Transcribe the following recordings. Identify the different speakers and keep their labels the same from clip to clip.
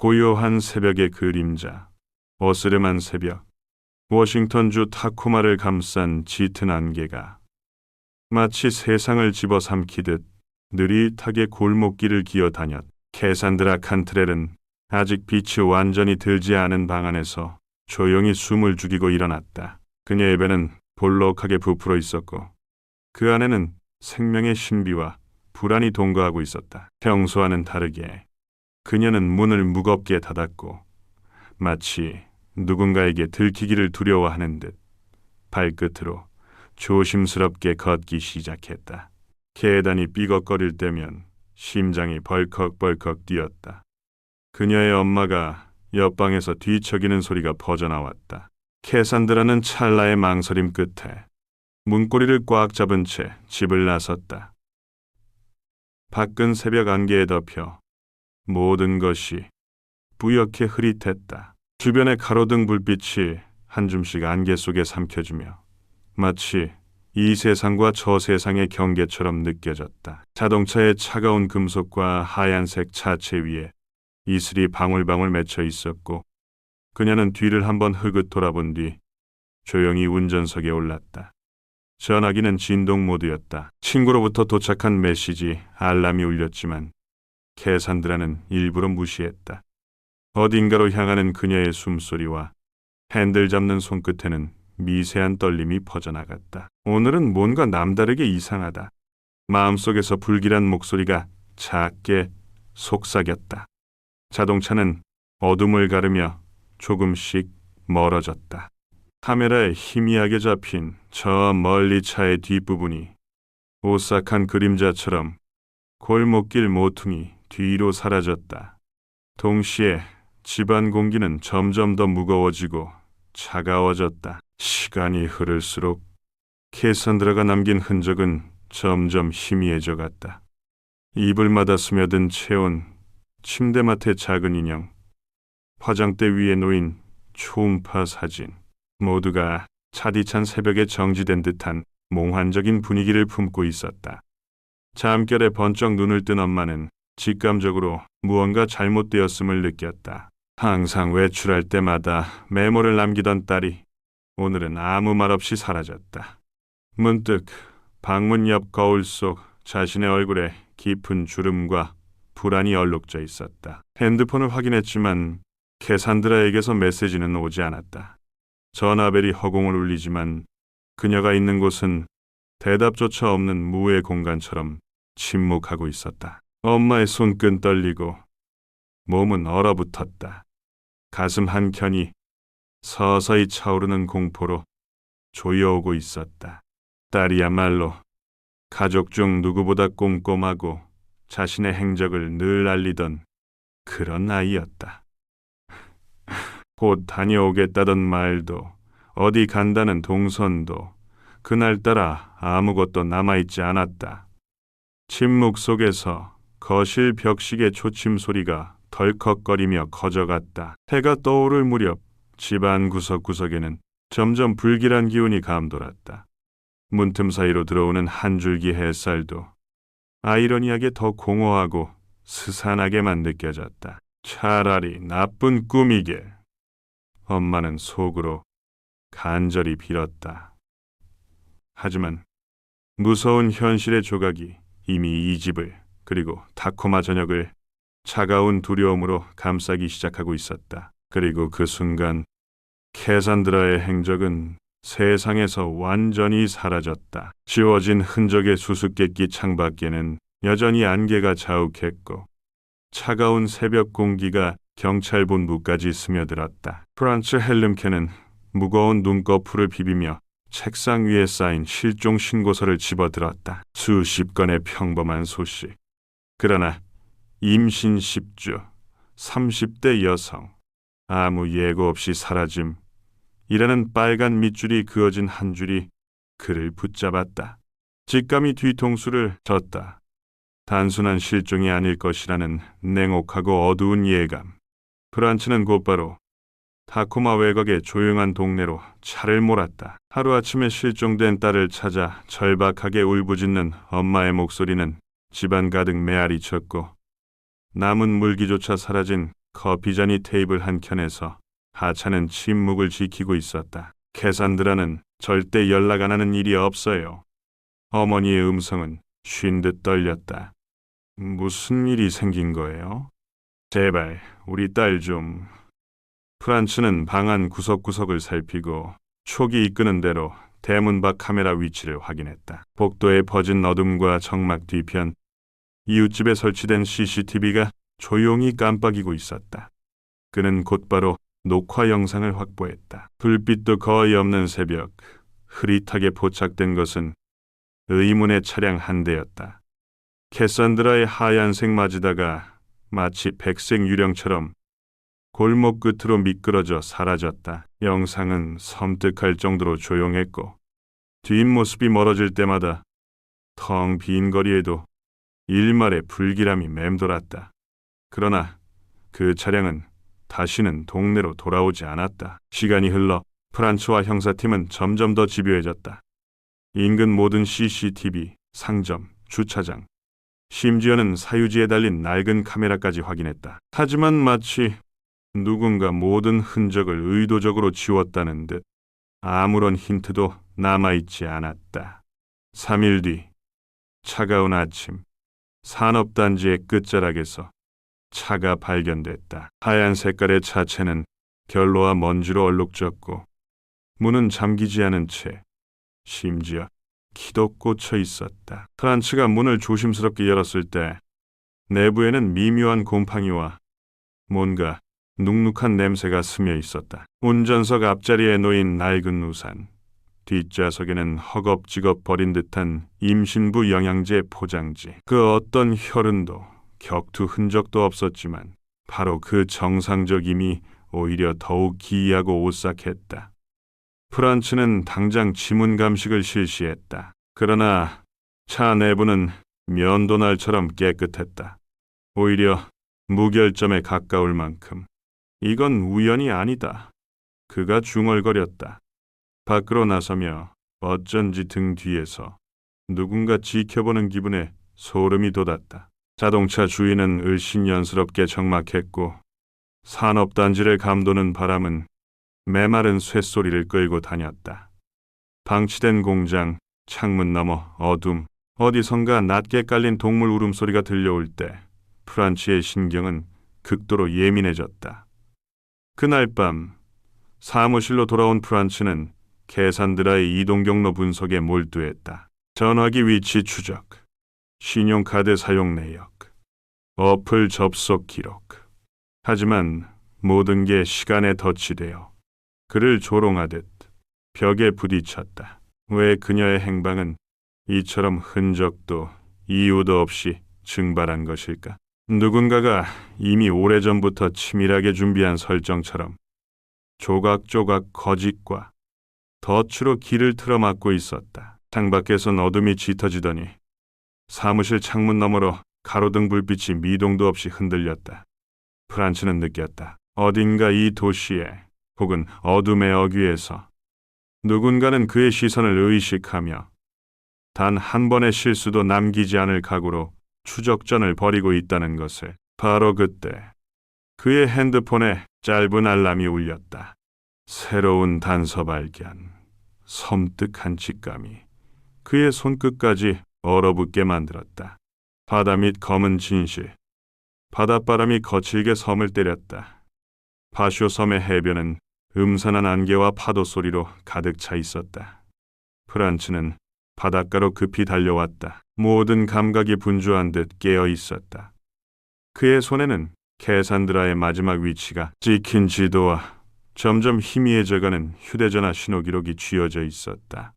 Speaker 1: 고요한 새벽의 그림자, 어스름한 새벽, 워싱턴주 타코마를 감싼 짙은 안개가 마치 세상을 집어삼키듯 느릿하게 골목길을 기어다녔. 캐산드라 칸트렐은 아직 빛이 완전히 들지 않은 방 안에서 조용히 숨을 죽이고 일어났다. 그녀의 배는 볼록하게 부풀어 있었고 그 안에는 생명의 신비와 불안이 동거하고 있었다. 평소와는 다르게 그녀는 문을 무겁게 닫았고 마치 누군가에게 들키기를 두려워하는 듯 발끝으로 조심스럽게 걷기 시작했다. 계단이 삐걱거릴 때면 심장이 벌컥벌컥 뛰었다. 그녀의 엄마가 옆방에서 뒤척이는 소리가 퍼져나왔다. 캐산드라는 찰나의 망설임 끝에 문고리를 꽉 잡은 채 집을 나섰다. 밖은 새벽 안개에 덮여 모든 것이 뿌옇게 흐릿했다. 주변의 가로등 불빛이 한 줌씩 안개 속에 삼켜지며 마치 이 세상과 저 세상의 경계처럼 느껴졌다. 자동차의 차가운 금속과 하얀색 차체 위에 이슬이 방울방울 맺혀 있었고 그녀는 뒤를 한번 흐긋 돌아본 뒤 조용히 운전석에 올랐다. 전화기는 진동 모드였다. 친구로부터 도착한 메시지 알람이 울렸지만 캐산드라는 일부러 무시했다. 어딘가로 향하는 그녀의 숨소리와 핸들 잡는 손끝에는 미세한 떨림이 퍼져나갔다. 오늘은 뭔가 남다르게 이상하다. 마음속에서 불길한 목소리가 작게 속삭였다. 자동차는 어둠을 가르며 조금씩 멀어졌다. 카메라에 희미하게 잡힌 저 멀리 차의 뒷부분이 오싹한 그림자처럼 골목길 모퉁이 뒤로 사라졌다. 동시에 집안 공기는 점점 더 무거워지고 차가워졌다. 시간이 흐를수록 캐산드라가 남긴 흔적은 점점 희미해져 갔다. 이불마다 스며든 체온, 침대맡의 작은 인형, 화장대 위에 놓인 초음파 사진, 모두가 차디찬 새벽에 정지된 듯한 몽환적인 분위기를 품고 있었다. 잠결에 번쩍 눈을 뜬 엄마는 직감적으로 무언가 잘못되었음을 느꼈다. 항상 외출할 때마다 메모를 남기던 딸이 오늘은 아무 말 없이 사라졌다. 문득 방문 옆 거울 속 자신의 얼굴에 깊은 주름과 불안이 얼룩져 있었다. 핸드폰을 확인했지만 캐산드라에게서 메시지는 오지 않았다. 전화벨이 허공을 울리지만 그녀가 있는 곳은 대답조차 없는 무의 공간처럼 침묵하고 있었다. 엄마의 손끈 떨리고 몸은 얼어붙었다. 가슴 한켠이 서서히 차오르는 공포로 조여오고 있었다. 딸이야말로 가족 중 누구보다 꼼꼼하고 자신의 행적을 늘 알리던 그런 아이였다. 곧 다녀오겠다던 말도 어디 간다는 동선도 그날따라 아무것도 남아있지 않았다. 침묵 속에서 거실 벽식의 초침 소리가 덜컥거리며 커져갔다. 해가 떠오를 무렵 집안 구석구석에는 점점 불길한 기운이 감돌았다. 문틈 사이로 들어오는 한 줄기 햇살도 아이러니하게 더 공허하고 스산하게만 느껴졌다. 차라리 나쁜 꿈이게. 엄마는 속으로 간절히 빌었다. 하지만 무서운 현실의 조각이 이미 이 집을 그리고 타코마 전역을 차가운 두려움으로 감싸기 시작하고 있었다. 그리고 그 순간 캐산드라의 행적은 세상에서 완전히 사라졌다. 지워진 흔적의 수수께끼 창밖에는 여전히 안개가 자욱했고 차가운 새벽 공기가 경찰본부까지 스며들었다. 프란츠 헬름케는 무거운 눈꺼풀을 비비며 책상 위에 쌓인 실종 신고서를 집어들었다. 수십 건의 평범한 소식. 그러나 임신 10주, 30대 여성, 아무 예고 없이 사라짐. 이라는 빨간 밑줄이 그어진 한 줄이 그를 붙잡았다. 직감이 뒤통수를 졌다. 단순한 실종이 아닐 것이라는 냉혹하고 어두운 예감. 프란츠는 곧바로 타코마 외곽의 조용한 동네로 차를 몰았다. 하루아침에 실종된 딸을 찾아 절박하게 울부짖는 엄마의 목소리는 집안 가득 메아리쳤고 남은 물기조차 사라진 커피잔이 테이블 한켠에서 하찮은 침묵을 지키고 있었다. 캐산드라는 절대 연락 안 하는 일이 없어요. 어머니의 음성은 쉰 듯 떨렸다. 무슨 일이 생긴 거예요? 제발 우리 딸 좀. 프란츠는 방 안 구석구석을 살피고 촉이 이끄는 대로 대문 밖 카메라 위치를 확인했다. 복도에 퍼진 어둠과 정막 뒤편, 이웃집에 설치된 CCTV가 조용히 깜빡이고 있었다. 그는 곧바로 녹화 영상을 확보했다. 불빛도 거의 없는 새벽, 흐릿하게 포착된 것은 의문의 차량 한 대였다. 캐산드라의 하얀색 마즈다가 마치 백색 유령처럼 골목 끝으로 미끄러져 사라졌다. 영상은 섬뜩할 정도로 조용했고 뒷모습이 멀어질 때마다 텅 빈 거리에도 일말의 불길함이 맴돌았다. 그러나 그 차량은 다시는 동네로 돌아오지 않았다. 시간이 흘러 프란츠와 형사팀은 점점 더 집요해졌다. 인근 모든 CCTV, 상점, 주차장, 심지어는 사유지에 달린 낡은 카메라까지 확인했다. 하지만 마치 누군가 모든 흔적을 의도적으로 지웠다는 듯 아무런 힌트도 남아있지 않았다. 3일 뒤, 차가운 아침, 산업단지의 끝자락에서 차가 발견됐다. 하얀 색깔의 차체는 결로와 먼지로 얼룩졌고 문은 잠기지 않은 채 심지어 키도 꽂혀 있었다. 프란츠가 문을 조심스럽게 열었을 때 내부에는 미묘한 곰팡이와 뭔가 눅눅한 냄새가 스며 있었다. 운전석 앞자리에 놓인 낡은 우산, 뒷좌석에는 허겁지겁 버린 듯한 임신부 영양제 포장지. 그 어떤 혈흔도 격투 흔적도 없었지만 바로 그 정상적임이 오히려 더욱 기이하고 오싹했다. 프란츠는 당장 지문 감식을 실시했다. 그러나 차 내부는 면도날처럼 깨끗했다. 오히려 무결점에 가까울 만큼. 이건 우연이 아니다. 그가 중얼거렸다. 밖으로 나서며 어쩐지 등 뒤에서 누군가 지켜보는 기분에 소름이 돋았다. 자동차 주인은 을신연스럽게 적막했고 산업단지를 감도는 바람은 메마른 쇳소리를 끌고 다녔다. 방치된 공장, 창문 너머 어둠, 어디선가 낮게 깔린 동물 울음소리가 들려올 때 프란츠의 신경은 극도로 예민해졌다. 그날 밤 사무실로 돌아온 프란츠는 캐산드라의 이동 경로 분석에 몰두했다. 전화기 위치 추적, 신용카드 사용 내역, 어플 접속 기록. 하지만 모든 게 시간에 덧치되어 그를 조롱하듯 벽에 부딪혔다. 왜 그녀의 행방은 이처럼 흔적도 이유도 없이 증발한 것일까? 누군가가 이미 오래전부터 치밀하게 준비한 설정처럼 조각조각 거짓과 덫으로 길을 틀어막고 있었다. 창밖에선 어둠이 짙어지더니 사무실 창문 너머로 가로등 불빛이 미동도 없이 흔들렸다. 프란츠는 느꼈다. 어딘가 이 도시에 혹은 어둠의 어귀에서 누군가는 그의 시선을 의식하며 단 한 번의 실수도 남기지 않을 각오로 추적전을 벌이고 있다는 것을. 바로 그때 그의 핸드폰에 짧은 알람이 울렸다. 새로운 단서 발견, 섬뜩한 직감이 그의 손끝까지 얼어붙게 만들었다. 바다 밑 검은 진실, 바닷바람이 거칠게 섬을 때렸다. 바쇼 섬의 해변은 음산한 안개와 파도 소리로 가득 차 있었다. 프란츠는 바닷가로 급히 달려왔다. 모든 감각이 분주한 듯 깨어 있었다. 그의 손에는 캐산드라의 마지막 위치가 찍힌 지도와 점점 희미해져가는 휴대전화 신호기록이 쥐어져 있었다.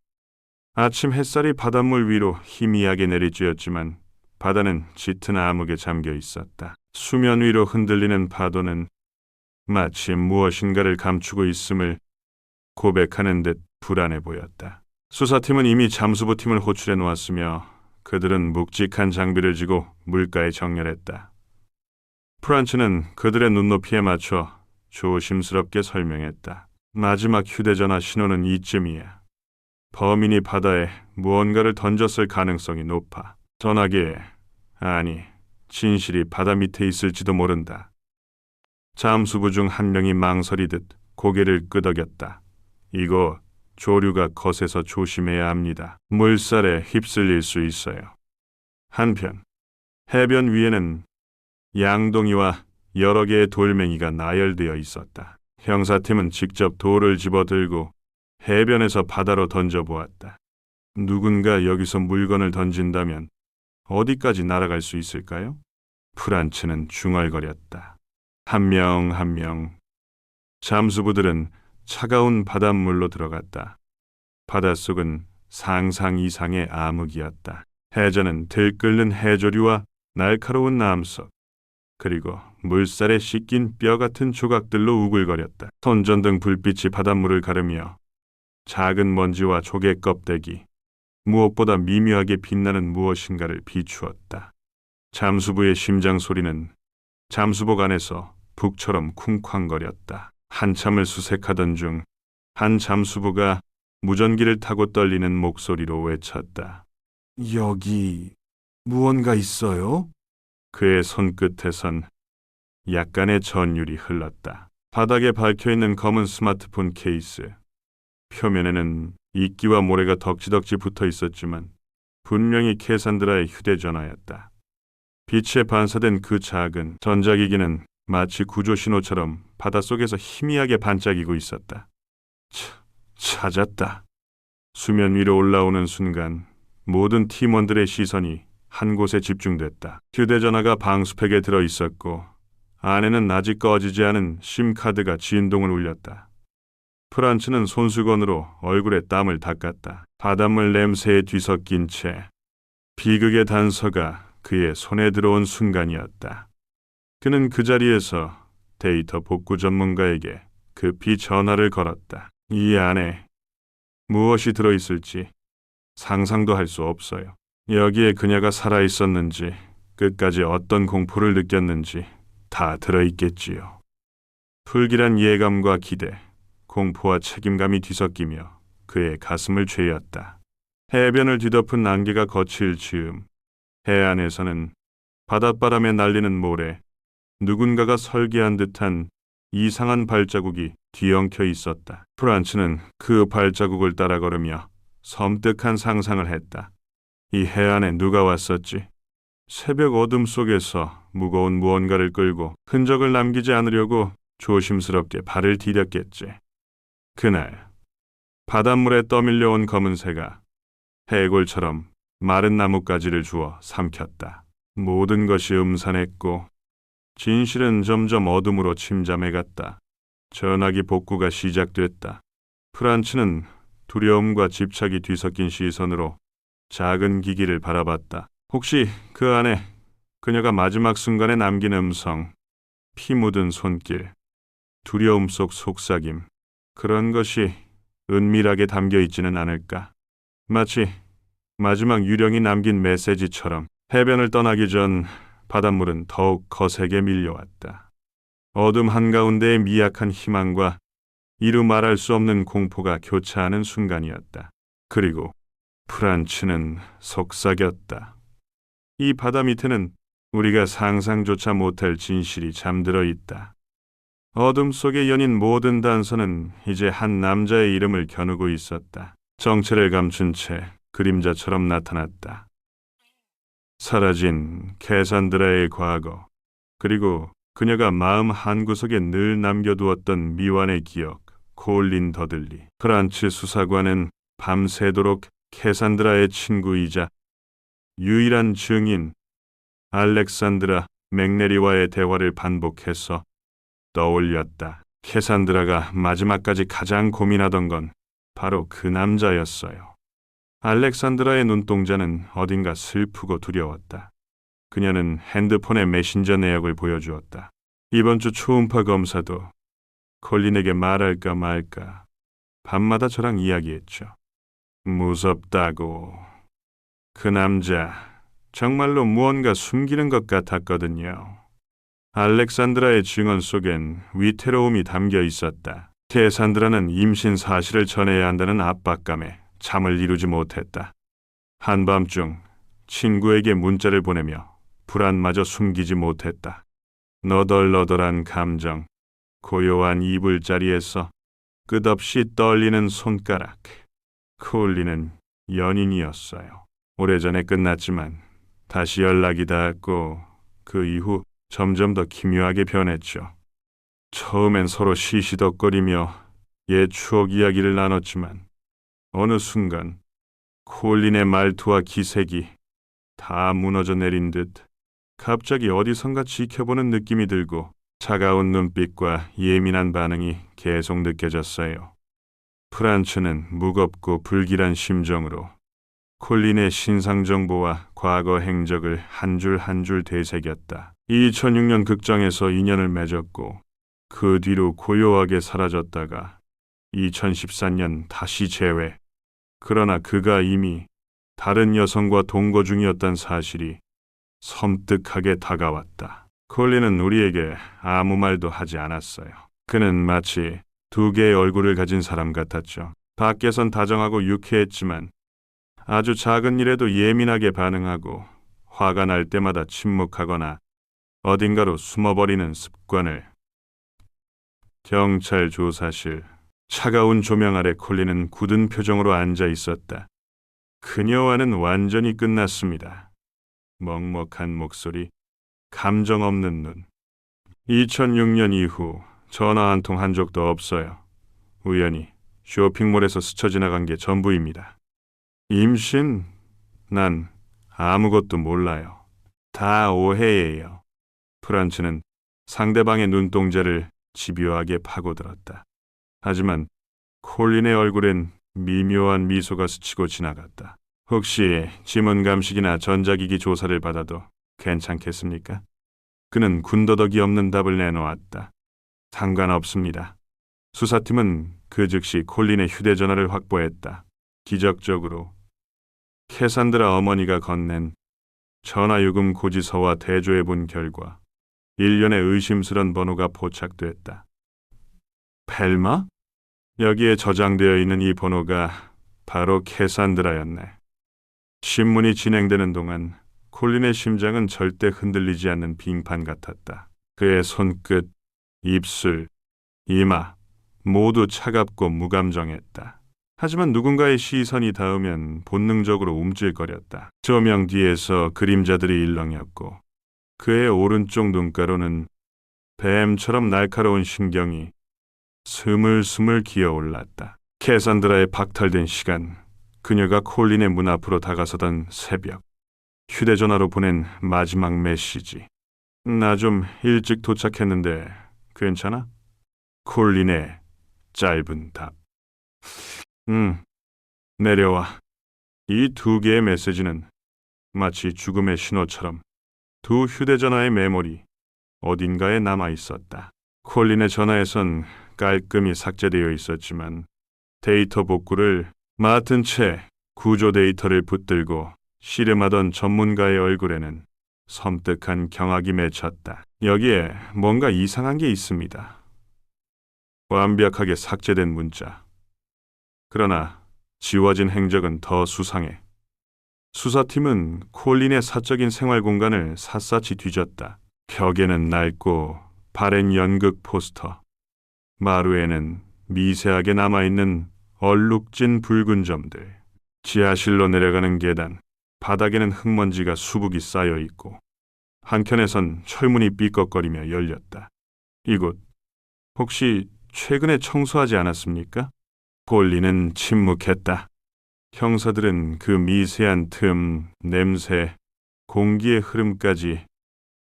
Speaker 1: 아침 햇살이 바닷물 위로 희미하게 내리쬐었지만 바다는 짙은 암흑에 잠겨 있었다. 수면 위로 흔들리는 파도는 마치 무엇인가를 감추고 있음을 고백하는 듯 불안해 보였다. 수사팀은 이미 잠수부팀을 호출해 놓았으며 그들은 묵직한 장비를 쥐고 물가에 정렬했다. 프란츠는 그들의 눈높이에 맞춰 조심스럽게 설명했다. 마지막 휴대전화 신호는 이쯤이야. 범인이 바다에 무언가를 던졌을 가능성이 높아. 전화기에, 아니, 진실이 바다 밑에 있을지도 모른다. 잠수부 중 한 명이 망설이듯 고개를 끄덕였다. 이거 조류가 거세서 조심해야 합니다. 물살에 휩쓸릴 수 있어요. 한편 해변 위에는 양동이와 여러 개의 돌멩이가 나열되어 있었다. 형사팀은 직접 돌을 집어들고 해변에서 바다로 던져보았다. 누군가 여기서 물건을 던진다면 어디까지 날아갈 수 있을까요? 프란츠는 중얼거렸다. 한 명 한 명. 잠수부들은 차가운 바닷물로 들어갔다. 바닷속은 상상 이상의 암흑이었다. 해저는 들끓는 해조류와 날카로운 암석, 그리고 물살에 씻긴 뼈 같은 조각들로 우글거렸다. 손전등 불빛이 바닷물을 가르며 작은 먼지와 조개 껍데기, 무엇보다 미묘하게 빛나는 무엇인가를 비추었다. 잠수부의 심장 소리는 잠수복 안에서 북처럼 쿵쾅거렸다. 한참을 수색하던 중 한 잠수부가 무전기를 타고 떨리는 목소리로 외쳤다. 여기 무언가 있어요? 그의 손끝에선 약간의 전율이 흘렀다. 바닥에 박혀있는 검은 스마트폰 케이스. 표면에는 이끼와 모래가 덕지덕지 붙어 있었지만 분명히 캐산드라의 휴대전화였다. 빛에 반사된 그 작은 전자기기는 마치 구조신호처럼 바닷속에서 희미하게 반짝이고 있었다. 찾았다. 수면 위로 올라오는 순간 모든 팀원들의 시선이 한 곳에 집중됐다. 휴대전화가 방수팩에 들어있었고 안에는 아직 꺼지지 않은 심카드가 진동을 울렸다. 프란츠는 손수건으로 얼굴에 땀을 닦았다. 바닷물 냄새에 뒤섞인 채 비극의 단서가 그의 손에 들어온 순간이었다. 그는 그 자리에서 데이터 복구 전문가에게 급히 전화를 걸었다. 이 안에 무엇이 들어있을지 상상도 할 수 없어요. 여기에 그녀가 살아있었는지 끝까지 어떤 공포를 느꼈는지 다 들어있겠지요. 불길한 예감과 기대, 공포와 책임감이 뒤섞이며 그의 가슴을 죄었다. 해변을 뒤덮은 안개가 거칠 즈음 해안에서는 바닷바람에 날리는 모래, 누군가가 설계한 듯한 이상한 발자국이 뒤엉켜 있었다. 프란츠는 그 발자국을 따라 걸으며 섬뜩한 상상을 했다. 이 해안에 누가 왔었지? 새벽 어둠 속에서 무거운 무언가를 끌고 흔적을 남기지 않으려고 조심스럽게 발을 디뎠겠지. 그날 바닷물에 떠밀려온 검은 새가 해골처럼 마른 나뭇가지를 주워 삼켰다. 모든 것이 음산했고 진실은 점점 어둠으로 침잠해갔다. 전화기 복구가 시작됐다. 프란츠는 두려움과 집착이 뒤섞인 시선으로 작은 기기를 바라봤다. 혹시 그 안에 그녀가 마지막 순간에 남긴 음성, 피 묻은 손길, 두려움 속 속삭임, 그런 것이 은밀하게 담겨 있지는 않을까? 마치 마지막 유령이 남긴 메시지처럼. 해변을 떠나기 전 바닷물은 더욱 거세게 밀려왔다. 어둠 한가운데의 미약한 희망과 이루 말할 수 없는 공포가 교차하는 순간이었다. 그리고 프란츠는 속삭였다. 이 바다 밑에는 우리가 상상조차 못할 진실이 잠들어 있다. 어둠 속에 연인 모든 단서는 이제 한 남자의 이름을 겨누고 있었다. 정체를 감춘 채 그림자처럼 나타났다. 사라진 캐산드라의 과거, 그리고 그녀가 마음 한구석에 늘 남겨두었던 미완의 기억, 콜린 더들리. 프란츠 수사관은 밤새도록 캐산드라의 친구이자 유일한 증인 알렉산드라 맥네리와의 대화를 반복해서 떠올렸다. 캐산드라가 마지막까지 가장 고민하던 건 바로 그 남자였어요. 알렉산드라의 눈동자는 어딘가 슬프고 두려웠다. 그녀는 핸드폰의 메신저 내역을 보여주었다. 이번 주 초음파 검사도 콜린에게 말할까 말까 밤마다 저랑 이야기했죠. 무섭다고. 그 남자 정말로 무언가 숨기는 것 같았거든요. 알렉산드라의 증언 속엔 위태로움이 담겨 있었다. 캐산드라는 임신 사실을 전해야 한다는 압박감에 잠을 이루지 못했다. 한밤중 친구에게 문자를 보내며 불안마저 숨기지 못했다. 너덜너덜한 감정, 고요한 이불자리에서 끝없이 떨리는 손가락. 콜린은 연인이었어요. 오래전에 끝났지만 다시 연락이 닿았고 그 이후 점점 더 기묘하게 변했죠. 처음엔 서로 시시덕거리며 옛 추억 이야기를 나눴지만 어느 순간 콜린의 말투와 기색이 다 무너져 내린 듯 갑자기 어디선가 지켜보는 느낌이 들고 차가운 눈빛과 예민한 반응이 계속 느껴졌어요. 프란츠는 무겁고 불길한 심정으로 콜린의 신상 정보와 과거 행적을 한 줄 한 줄 되새겼다. 2006년 극장에서 인연을 맺었고 그 뒤로 고요하게 사라졌다가 2014년 다시 재회. 그러나 그가 이미 다른 여성과 동거 중이었던 사실이 섬뜩하게 다가왔다. 콜린은 우리에게 아무 말도 하지 않았어요. 그는 마치 두 개의 얼굴을 가진 사람 같았죠. 밖에선 다정하고 유쾌했지만 아주 작은 일에도 예민하게 반응하고 화가 날 때마다 침묵하거나 어딘가로 숨어버리는 습관을. 경찰 조사실. 차가운 조명 아래 콜린은 굳은 표정으로 앉아 있었다. 그녀와는 완전히 끝났습니다. 먹먹한 목소리, 감정 없는 눈. 2006년 이후 전화 한 통 한 적도 없어요. 우연히 쇼핑몰에서 스쳐 지나간 게 전부입니다. 임신? 난 아무것도 몰라요. 다 오해예요. 프란츠는 상대방의 눈동자를 집요하게 파고들었다. 하지만 콜린의 얼굴엔 미묘한 미소가 스치고 지나갔다. 혹시 지문 감식이나 전자기기 조사를 받아도 괜찮겠습니까? 그는 군더더기 없는 답을 내놓았다. 상관없습니다. 수사팀은 그 즉시 콜린의 휴대전화를 확보했다. 기적적으로 캐산드라 어머니가 건넨 전화요금 고지서와 대조해본 결과 일련의 의심스런 번호가 포착됐다. 펠마? 여기에 저장되어 있는 이 번호가 바로 캐산드라였네. 신문이 진행되는 동안 콜린의 심장은 절대 흔들리지 않는 빙판 같았다. 그의 손끝, 입술, 이마 모두 차갑고 무감정했다. 하지만 누군가의 시선이 닿으면 본능적으로 움찔거렸다. 조명 뒤에서 그림자들이 일렁였고 그의 오른쪽 눈가로는 뱀처럼 날카로운 신경이 스물스물 기어올랐다. 캐산드라의 박탈된 시간, 그녀가 콜린의 문 앞으로 다가서던 새벽, 휴대전화로 보낸 마지막 메시지. 나 좀 일찍 도착했는데 괜찮아? 콜린의 짧은 답. 내려와. 이 두 개의 메시지는 마치 죽음의 신호처럼 두 휴대전화의 메모리 어딘가에 남아 있었다. 콜린의 전화에선 깔끔히 삭제되어 있었지만 데이터 복구를 맡은 채 구조 데이터를 붙들고 씨름하던 전문가의 얼굴에는 섬뜩한 경악이 맺혔다. 여기에 뭔가 이상한 게 있습니다. 완벽하게 삭제된 문자. 그러나 지워진 행적은 더 수상해. 수사팀은 콜린의 사적인 생활 공간을 샅샅이 뒤졌다. 벽에는 낡고 바랜 연극 포스터. 마루에는 미세하게 남아있는 얼룩진 붉은 점들. 지하실로 내려가는 계단. 바닥에는 흙먼지가 수북이 쌓여 있고 한켠에선 철문이 삐걱거리며 열렸다. 이곳 혹시 최근에 청소하지 않았습니까? 콜린은 침묵했다. 형사들은 그 미세한 틈, 냄새, 공기의 흐름까지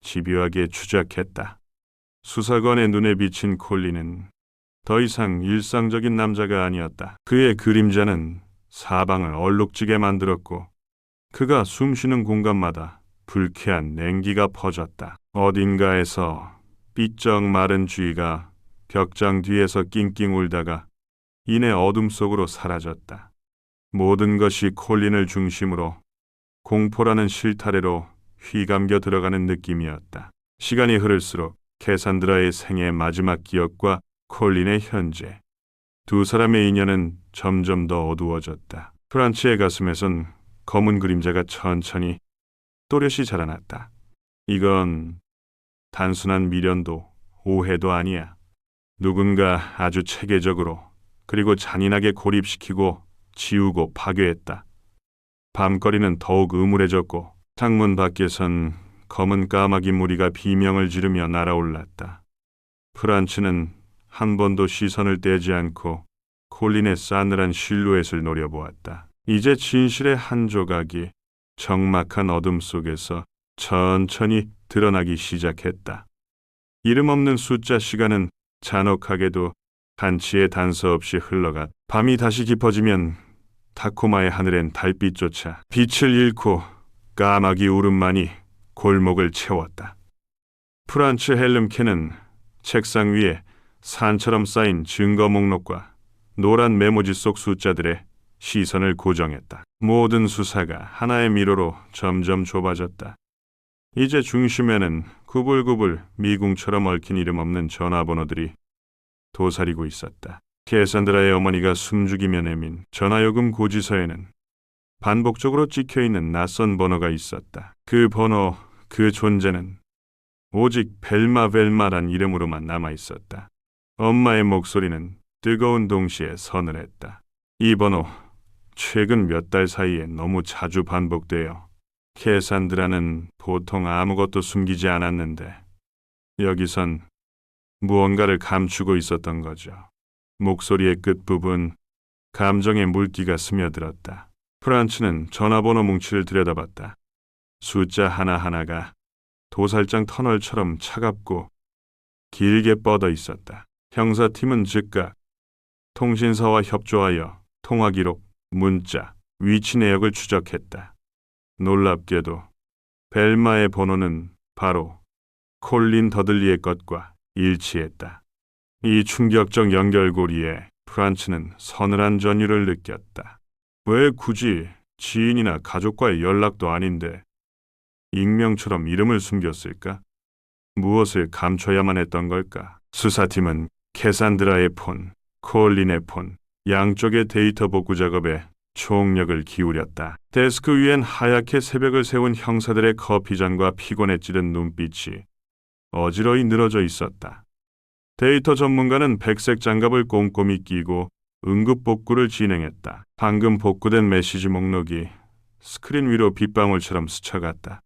Speaker 1: 집요하게 추적했다. 수사관의 눈에 비친 콜린은 더 이상 일상적인 남자가 아니었다. 그의 그림자는 사방을 얼룩지게 만들었고 그가 숨쉬는 공간마다 불쾌한 냉기가 퍼졌다. 어딘가에서 삐쩍 마른 쥐가 벽장 뒤에서 낑낑 울다가 이내 어둠 속으로 사라졌다. 모든 것이 콜린을 중심으로 공포라는 실타래로 휘감겨 들어가는 느낌이었다. 시간이 흐를수록 캐산드라의 생애 마지막 기억과 콜린의 현재, 두 사람의 인연은 점점 더 어두워졌다. 프란츠의 가슴에선 검은 그림자가 천천히 또렷이 자라났다. 이건 단순한 미련도 오해도 아니야. 누군가 아주 체계적으로 그리고 잔인하게 고립시키고 지우고 파괴했다. 밤거리는 더욱 음울해졌고 창문 밖에선 검은 까마귀 무리가 비명을 지르며 날아올랐다. 프란츠는 한 번도 시선을 떼지 않고 콜린의 싸늘한 실루엣을 노려보았다. 이제 진실의 한 조각이 적막한 어둠 속에서 천천히 드러나기 시작했다. 이름 없는 숫자 시간은 잔혹하게도 한치의 단서 없이 흘러갔. 밤이 다시 깊어지면 타코마의 하늘엔 달빛조차 빛을 잃고 까마귀 울음만이 골목을 채웠다. 프란츠 헬름케는 책상 위에 산처럼 쌓인 증거 목록과 노란 메모지 속 숫자들의 시선을 고정했다. 모든 수사가 하나의 미로로 점점 좁아졌다. 이제 중심에는 구불구불 미궁처럼 얽힌 이름 없는 전화번호들이 도사리고 있었다. 캐산드라의 어머니가 숨죽이며 내민 전화요금 고지서에는 반복적으로 찍혀있는 낯선 번호가 있었다. 그 번호, 그 존재는 오직 벨마란 이름으로만 남아있었다. 엄마의 목소리는 뜨거운 동시에 서늘했다. 이 번호, 최근 몇 달 사이에 너무 자주 반복되어 캐산드라는 보통 아무것도 숨기지 않았는데 여기선 무언가를 감추고 있었던 거죠. 목소리의 끝부분, 감정의 물기가 스며들었다. 프란츠는 전화번호 뭉치를 들여다봤다. 숫자 하나하나가 도살장 터널처럼 차갑고 길게 뻗어 있었다. 형사팀은 즉각 통신사와 협조하여 통화기록, 문자, 위치 내역을 추적했다. 놀랍게도 벨마의 번호는 바로 콜린 더들리의 것과 일치했다. 이 충격적 연결고리에 프란츠는 서늘한 전율을 느꼈다. 왜 굳이 지인이나 가족과의 연락도 아닌데 익명처럼 이름을 숨겼을까? 무엇을 감춰야만 했던 걸까? 수사팀은 캐산드라의 폰, 콜린의 폰, 양쪽의 데이터 복구 작업에 총력을 기울였다. 데스크 위엔 하얗게 새벽을 세운 형사들의 커피잔과 피곤에 찌든 눈빛이 어지러이 늘어져 있었다. 데이터 전문가는 백색 장갑을 꼼꼼히 끼고 응급 복구를 진행했다. 방금 복구된 메시지 목록이 스크린 위로 빗방울처럼 스쳐갔다.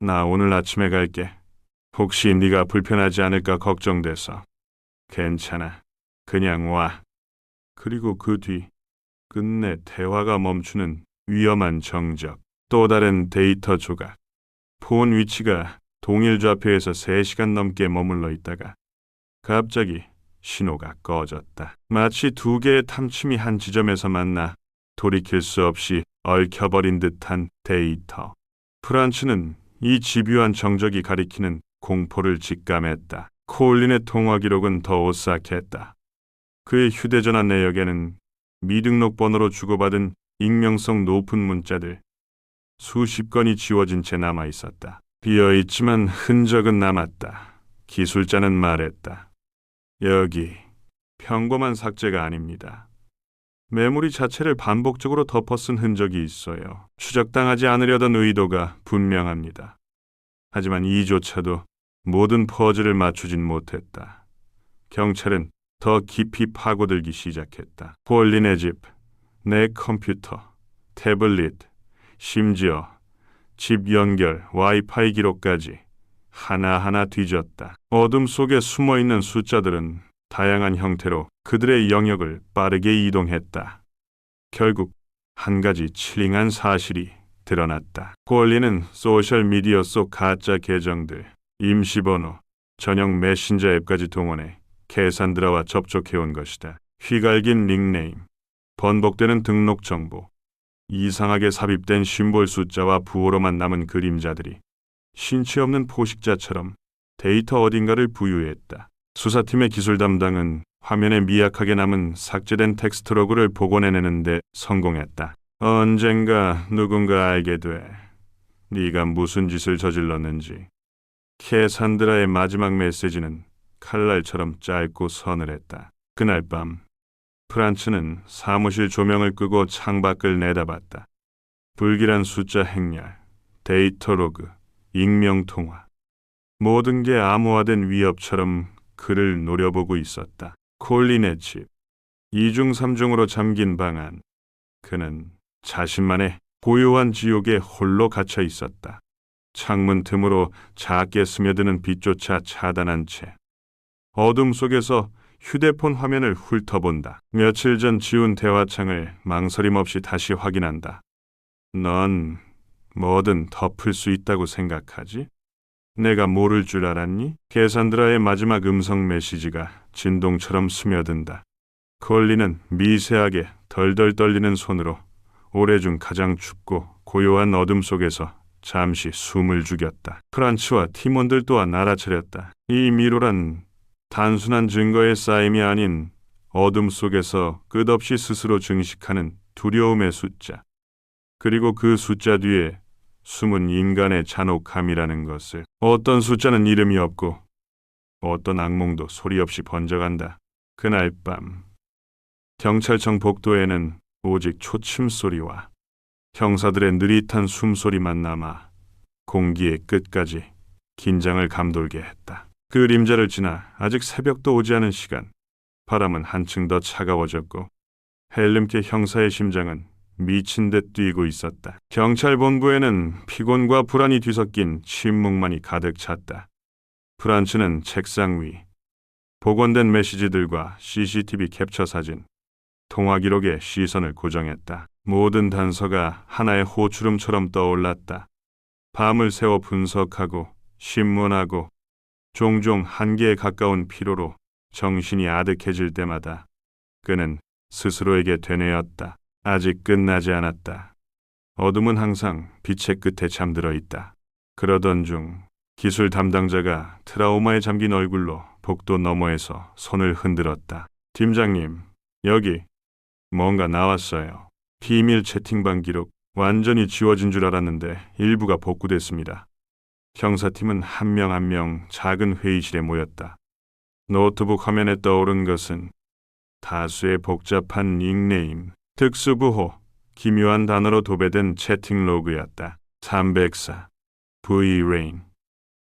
Speaker 1: 나 오늘 아침에 갈게. 혹시 네가 불편하지 않을까 걱정돼서. 괜찮아. 그냥 와. 그리고 그 뒤 끝내 대화가 멈추는 위험한 정적. 또 다른 데이터 조각. 폰 위치가 동일 좌표에서 3시간 넘게 머물러 있다가 갑자기 신호가 꺼졌다. 마치 두 개의 탐침이 한 지점에서 만나 돌이킬 수 없이 얽혀버린 듯한 데이터. 프란츠는 이 집요한 정적이 가리키는 공포를 직감했다. 콜린의 통화 기록은 더 오싹했다. 그의 휴대전화 내역에는 미등록 번호로 주고받은 익명성 높은 문자들 수십 건이 지워진 채 남아있었다. 비어있지만 흔적은 남았다. 기술자는 말했다. 여기 평범한 삭제가 아닙니다. 메모리 자체를 반복적으로 덮어쓴 흔적이 있어요. 추적당하지 않으려던 의도가 분명합니다. 하지만 이조차도 모든 퍼즐을 맞추진 못했다. 경찰은 더 깊이 파고들기 시작했다. 콜린의 집, 내 컴퓨터, 태블릿, 심지어 집 연결, 와이파이 기록까지 하나하나 뒤졌다. 어둠 속에 숨어있는 숫자들은 다양한 형태로 그들의 영역을 빠르게 이동했다. 결국 한 가지 칠링한 사실이 드러났다. 콜린은 소셜미디어 속 가짜 계정들, 임시번호, 전용 메신저 앱까지 동원해 캐산드라와 접촉해온 것이다. 휘갈긴 닉네임, 번복되는 등록 정보, 이상하게 삽입된 심볼 숫자와 부호로만 남은 그림자들이 신체 없는 포식자처럼 데이터 어딘가를 부유했다. 수사팀의 기술 담당은 화면에 미약하게 남은 삭제된 텍스트 로그를 복원해내는데 성공했다. 언젠가 누군가 알게 돼. 네가 무슨 짓을 저질렀는지. 캐산드라의 마지막 메시지는 칼날처럼 짧고 서늘했다. 그날 밤 프란츠는 사무실 조명을 끄고 창밖을 내다봤다. 불길한 숫자 행렬, 데이터 로그, 익명 통화. 모든 게 암호화된 위협처럼 그를 노려보고 있었다. 콜린의 집. 이중 삼중으로 잠긴 방 안. 그는 자신만의 고요한 지옥에 홀로 갇혀 있었다. 창문 틈으로 작게 스며드는 빛조차 차단한 채 어둠 속에서 휴대폰 화면을 훑어본다. 며칠 전 지운 대화창을 망설임 없이 다시 확인한다. 넌 뭐든 덮을 수 있다고 생각하지? 내가 모를 줄 알았니? 캐산드라의 마지막 음성 메시지가 진동처럼 스며든다. 콜린은 미세하게 덜덜 떨리는 손으로 올해 중 가장 춥고 고요한 어둠 속에서 잠시 숨을 죽였다. 프란츠와 팀원들 또한 알아차렸다. 이 미로란 단순한 증거의 쌓임이 아닌 어둠 속에서 끝없이 스스로 증식하는 두려움의 숫자. 그리고 그 숫자 뒤에 숨은 인간의 잔혹함이라는 것을. 어떤 숫자는 이름이 없고 어떤 악몽도 소리 없이 번져간다. 그날 밤 경찰청 복도에는 오직 초침 소리와 형사들의 느릿한 숨소리만 남아 공기의 끝까지 긴장을 감돌게 했다. 그림자를 지나 아직 새벽도 오지 않은 시간, 바람은 한층 더 차가워졌고 헬름케 형사의 심장은 미친 듯 뛰고 있었다. 경찰 본부에는 피곤과 불안이 뒤섞인 침묵만이 가득 찼다. 프란츠는 책상 위 복원된 메시지들과 CCTV 캡처 사진, 통화 기록에 시선을 고정했다. 모든 단서가 하나의 호추름처럼 떠올랐다. 밤을 새워 분석하고 신문하고 종종 한계에 가까운 피로로 정신이 아득해질 때마다 그는 스스로에게 되뇌었다. 아직 끝나지 않았다. 어둠은 항상 빛의 끝에 잠들어 있다. 그러던 중 기술 담당자가 트라우마에 잠긴 얼굴로 복도 너머에서 손을 흔들었다. 팀장님, 여기 뭔가 나왔어요. 비밀 채팅방 기록. 완전히 지워진 줄 알았는데 일부가 복구됐습니다. 형사팀은 한 명 한 명 작은 회의실에 모였다. 노트북 화면에 떠오른 것은 다수의 복잡한 닉네임, 특수부호, 기묘한 단어로 도배된 채팅 로그였다. 304, Vrain,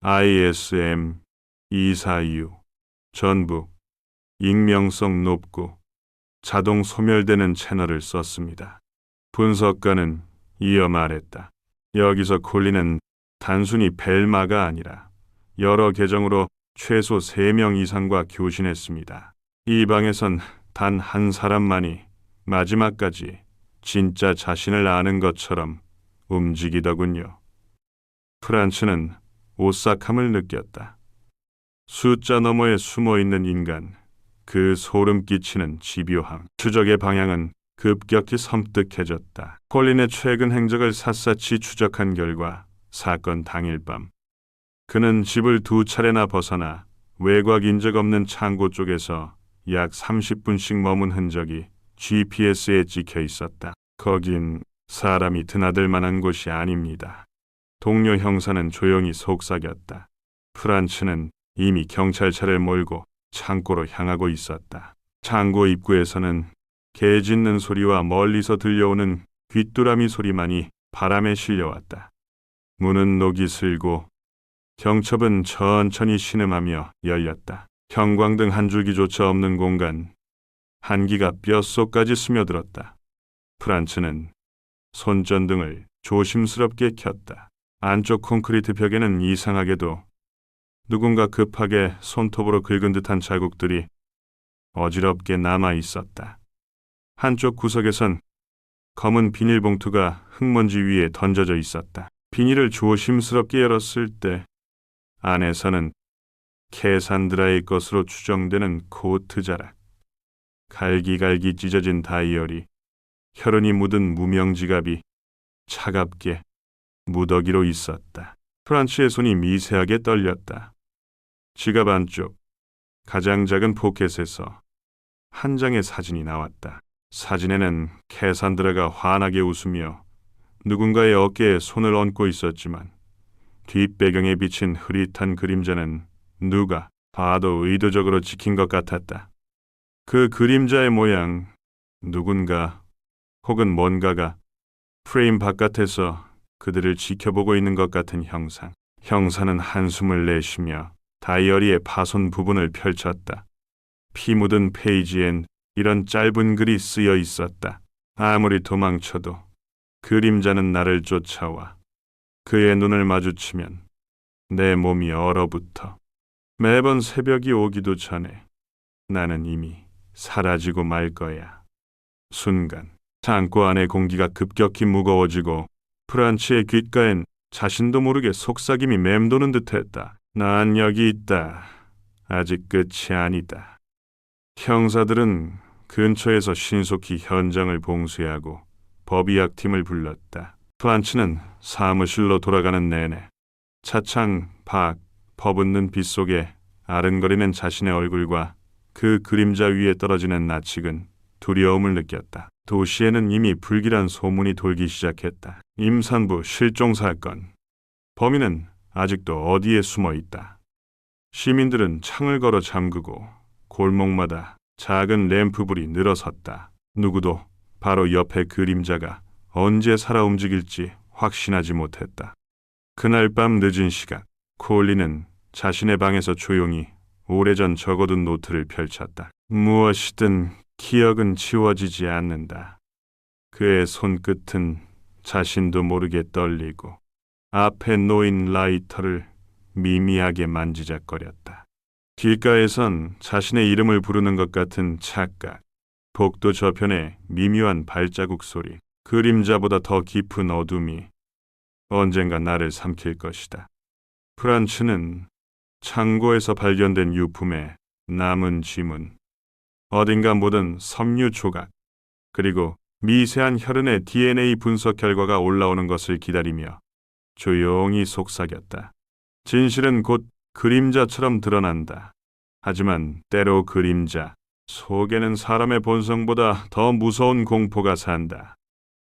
Speaker 1: ISM, 246, 전북, 익명성 높고 자동 소멸되는 채널을 썼습니다. 분석가는 이어 말했다. 여기서 콜린은 단순히 벨마가 아니라 여러 계정으로 최소 3명 이상과 교신했습니다. 이 방에선 단 한 사람만이 마지막까지 진짜 자신을 아는 것처럼 움직이더군요. 프란츠는 오싹함을 느꼈다. 숫자 너머에 숨어있는 인간, 그 소름 끼치는 집요함, 추적의 방향은 급격히 섬뜩해졌다. 콜린의 최근 행적을 샅샅이 추적한 결과 사건 당일 밤 그는 집을 2차례나 벗어나 외곽 인적 없는 창고 쪽에서 약 30분씩 머문 흔적이 GPS에 찍혀 있었다. 거긴 사람이 드나들 만한 곳이 아닙니다. 동료 형사는 조용히 속삭였다. 프란츠는 이미 경찰차를 몰고 창고로 향하고 있었다. 창고 입구에서는 개 짖는 소리와 멀리서 들려오는 귀뚜라미 소리만이 바람에 실려왔다. 문은 녹이 슬고 경첩은 천천히 신음하며 열렸다. 형광등 한 줄기조차 없는 공간, 한기가 뼛속까지 스며들었다. 프란츠는 손전등을 조심스럽게 켰다. 안쪽 콘크리트 벽에는 이상하게도 누군가 급하게 손톱으로 긁은 듯한 자국들이 어지럽게 남아 있었다. 한쪽 구석에선 검은 비닐봉투가 흙먼지 위에 던져져 있었다. 비닐을 조심스럽게 열었을 때 안에서는 캐산드라의 것으로 추정되는 코트 자락, 갈기갈기 찢어진 다이어리, 혈흔이 묻은 무명 지갑이 차갑게 무더기로 있었다. 프란츠의 손이 미세하게 떨렸다. 지갑 안쪽 가장 작은 포켓에서 한 장의 사진이 나왔다. 사진에는 캐산드라가 환하게 웃으며 누군가의 어깨에 손을 얹고 있었지만 뒷배경에 비친 흐릿한 그림자는 누가 봐도 의도적으로 찍힌 것 같았다. 그 그림자의 모양, 누군가 혹은 뭔가가 프레임 바깥에서 그들을 지켜보고 있는 것 같은 형상. 형사는 한숨을 내쉬며 다이어리의 파손 부분을 펼쳤다. 피 묻은 페이지엔 이런 짧은 글이 쓰여 있었다. 아무리 도망쳐도 그림자는 나를 쫓아와 그의 눈을 마주치면 내 몸이 얼어붙어. 매번 새벽이 오기도 전에 나는 이미 사라지고 말 거야. 순간 창고 안의 공기가 급격히 무거워지고 프란치의 귓가엔 자신도 모르게 속삭임이 맴도는 듯했다. 난 여기 있다. 아직 끝이 아니다. 형사들은 근처에서 신속히 현장을 봉쇄하고 법의학팀을 불렀다. 프란치는 사무실로 돌아가는 내내 차창 밖 퍼붓는 빛 속에 아른거리는 자신의 얼굴과 그 그림자 위에 떨어지는 낯익은 두려움을 느꼈다. 도시에는 이미 불길한 소문이 돌기 시작했다. 임산부 실종 사건. 범인은 아직도 어디에 숨어 있다. 시민들은 창을 걸어 잠그고 골목마다 작은 램프불이 늘어섰다. 누구도 바로 옆의 그림자가 언제 살아 움직일지 확신하지 못했다. 그날 밤 늦은 시각, 콜린은 자신의 방에서 조용히 오래전 적어둔 노트를 펼쳤다. 무엇이든 기억은 지워지지 않는다. 그의 손끝은 자신도 모르게 떨리고 앞에 놓인 라이터를 미미하게 만지작거렸다. 길가에선 자신의 이름을 부르는 것 같은 착각, 복도 저편의 미묘한 발자국 소리, 그림자보다 더 깊은 어둠이 언젠가 나를 삼킬 것이다. 프란츠는 창고에서 발견된 유품의 남은 지문, 어딘가 묻은 섬유 조각, 그리고 미세한 혈흔의 DNA 분석 결과가 올라오는 것을 기다리며 조용히 속삭였다. 진실은 곧 그림자처럼 드러난다. 하지만 때로 그림자 속에는 사람의 본성보다 더 무서운 공포가 산다.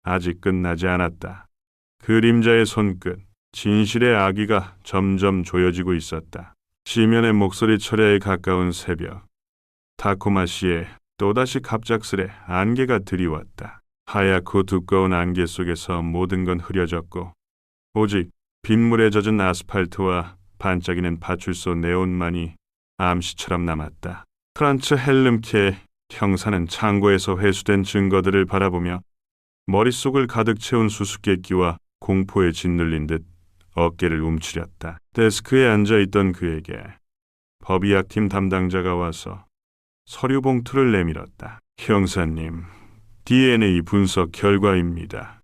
Speaker 1: 아직 끝나지 않았다. 그림자의 손끝, 진실의 아기가 점점 조여지고 있었다. 시면의 목소리 철야에 가까운 새벽, 타코마 씨의 또다시 갑작스레 안개가 드리웠다. 하얗고 두꺼운 안개 속에서 모든 건 흐려졌고 오직 빗물에 젖은 아스팔트와 반짝이는 파출소 네온만이 암시처럼 남았다. 프란츠 헬름케 형사는 창고에서 회수된 증거들을 바라보며 머릿속을 가득 채운 수수께끼와 공포에 짓눌린 듯 어깨를 움츠렸다. 데스크에 앉아있던 그에게 법의학팀 담당자가 와서 서류 봉투를 내밀었다. 형사님, DNA 분석 결과입니다.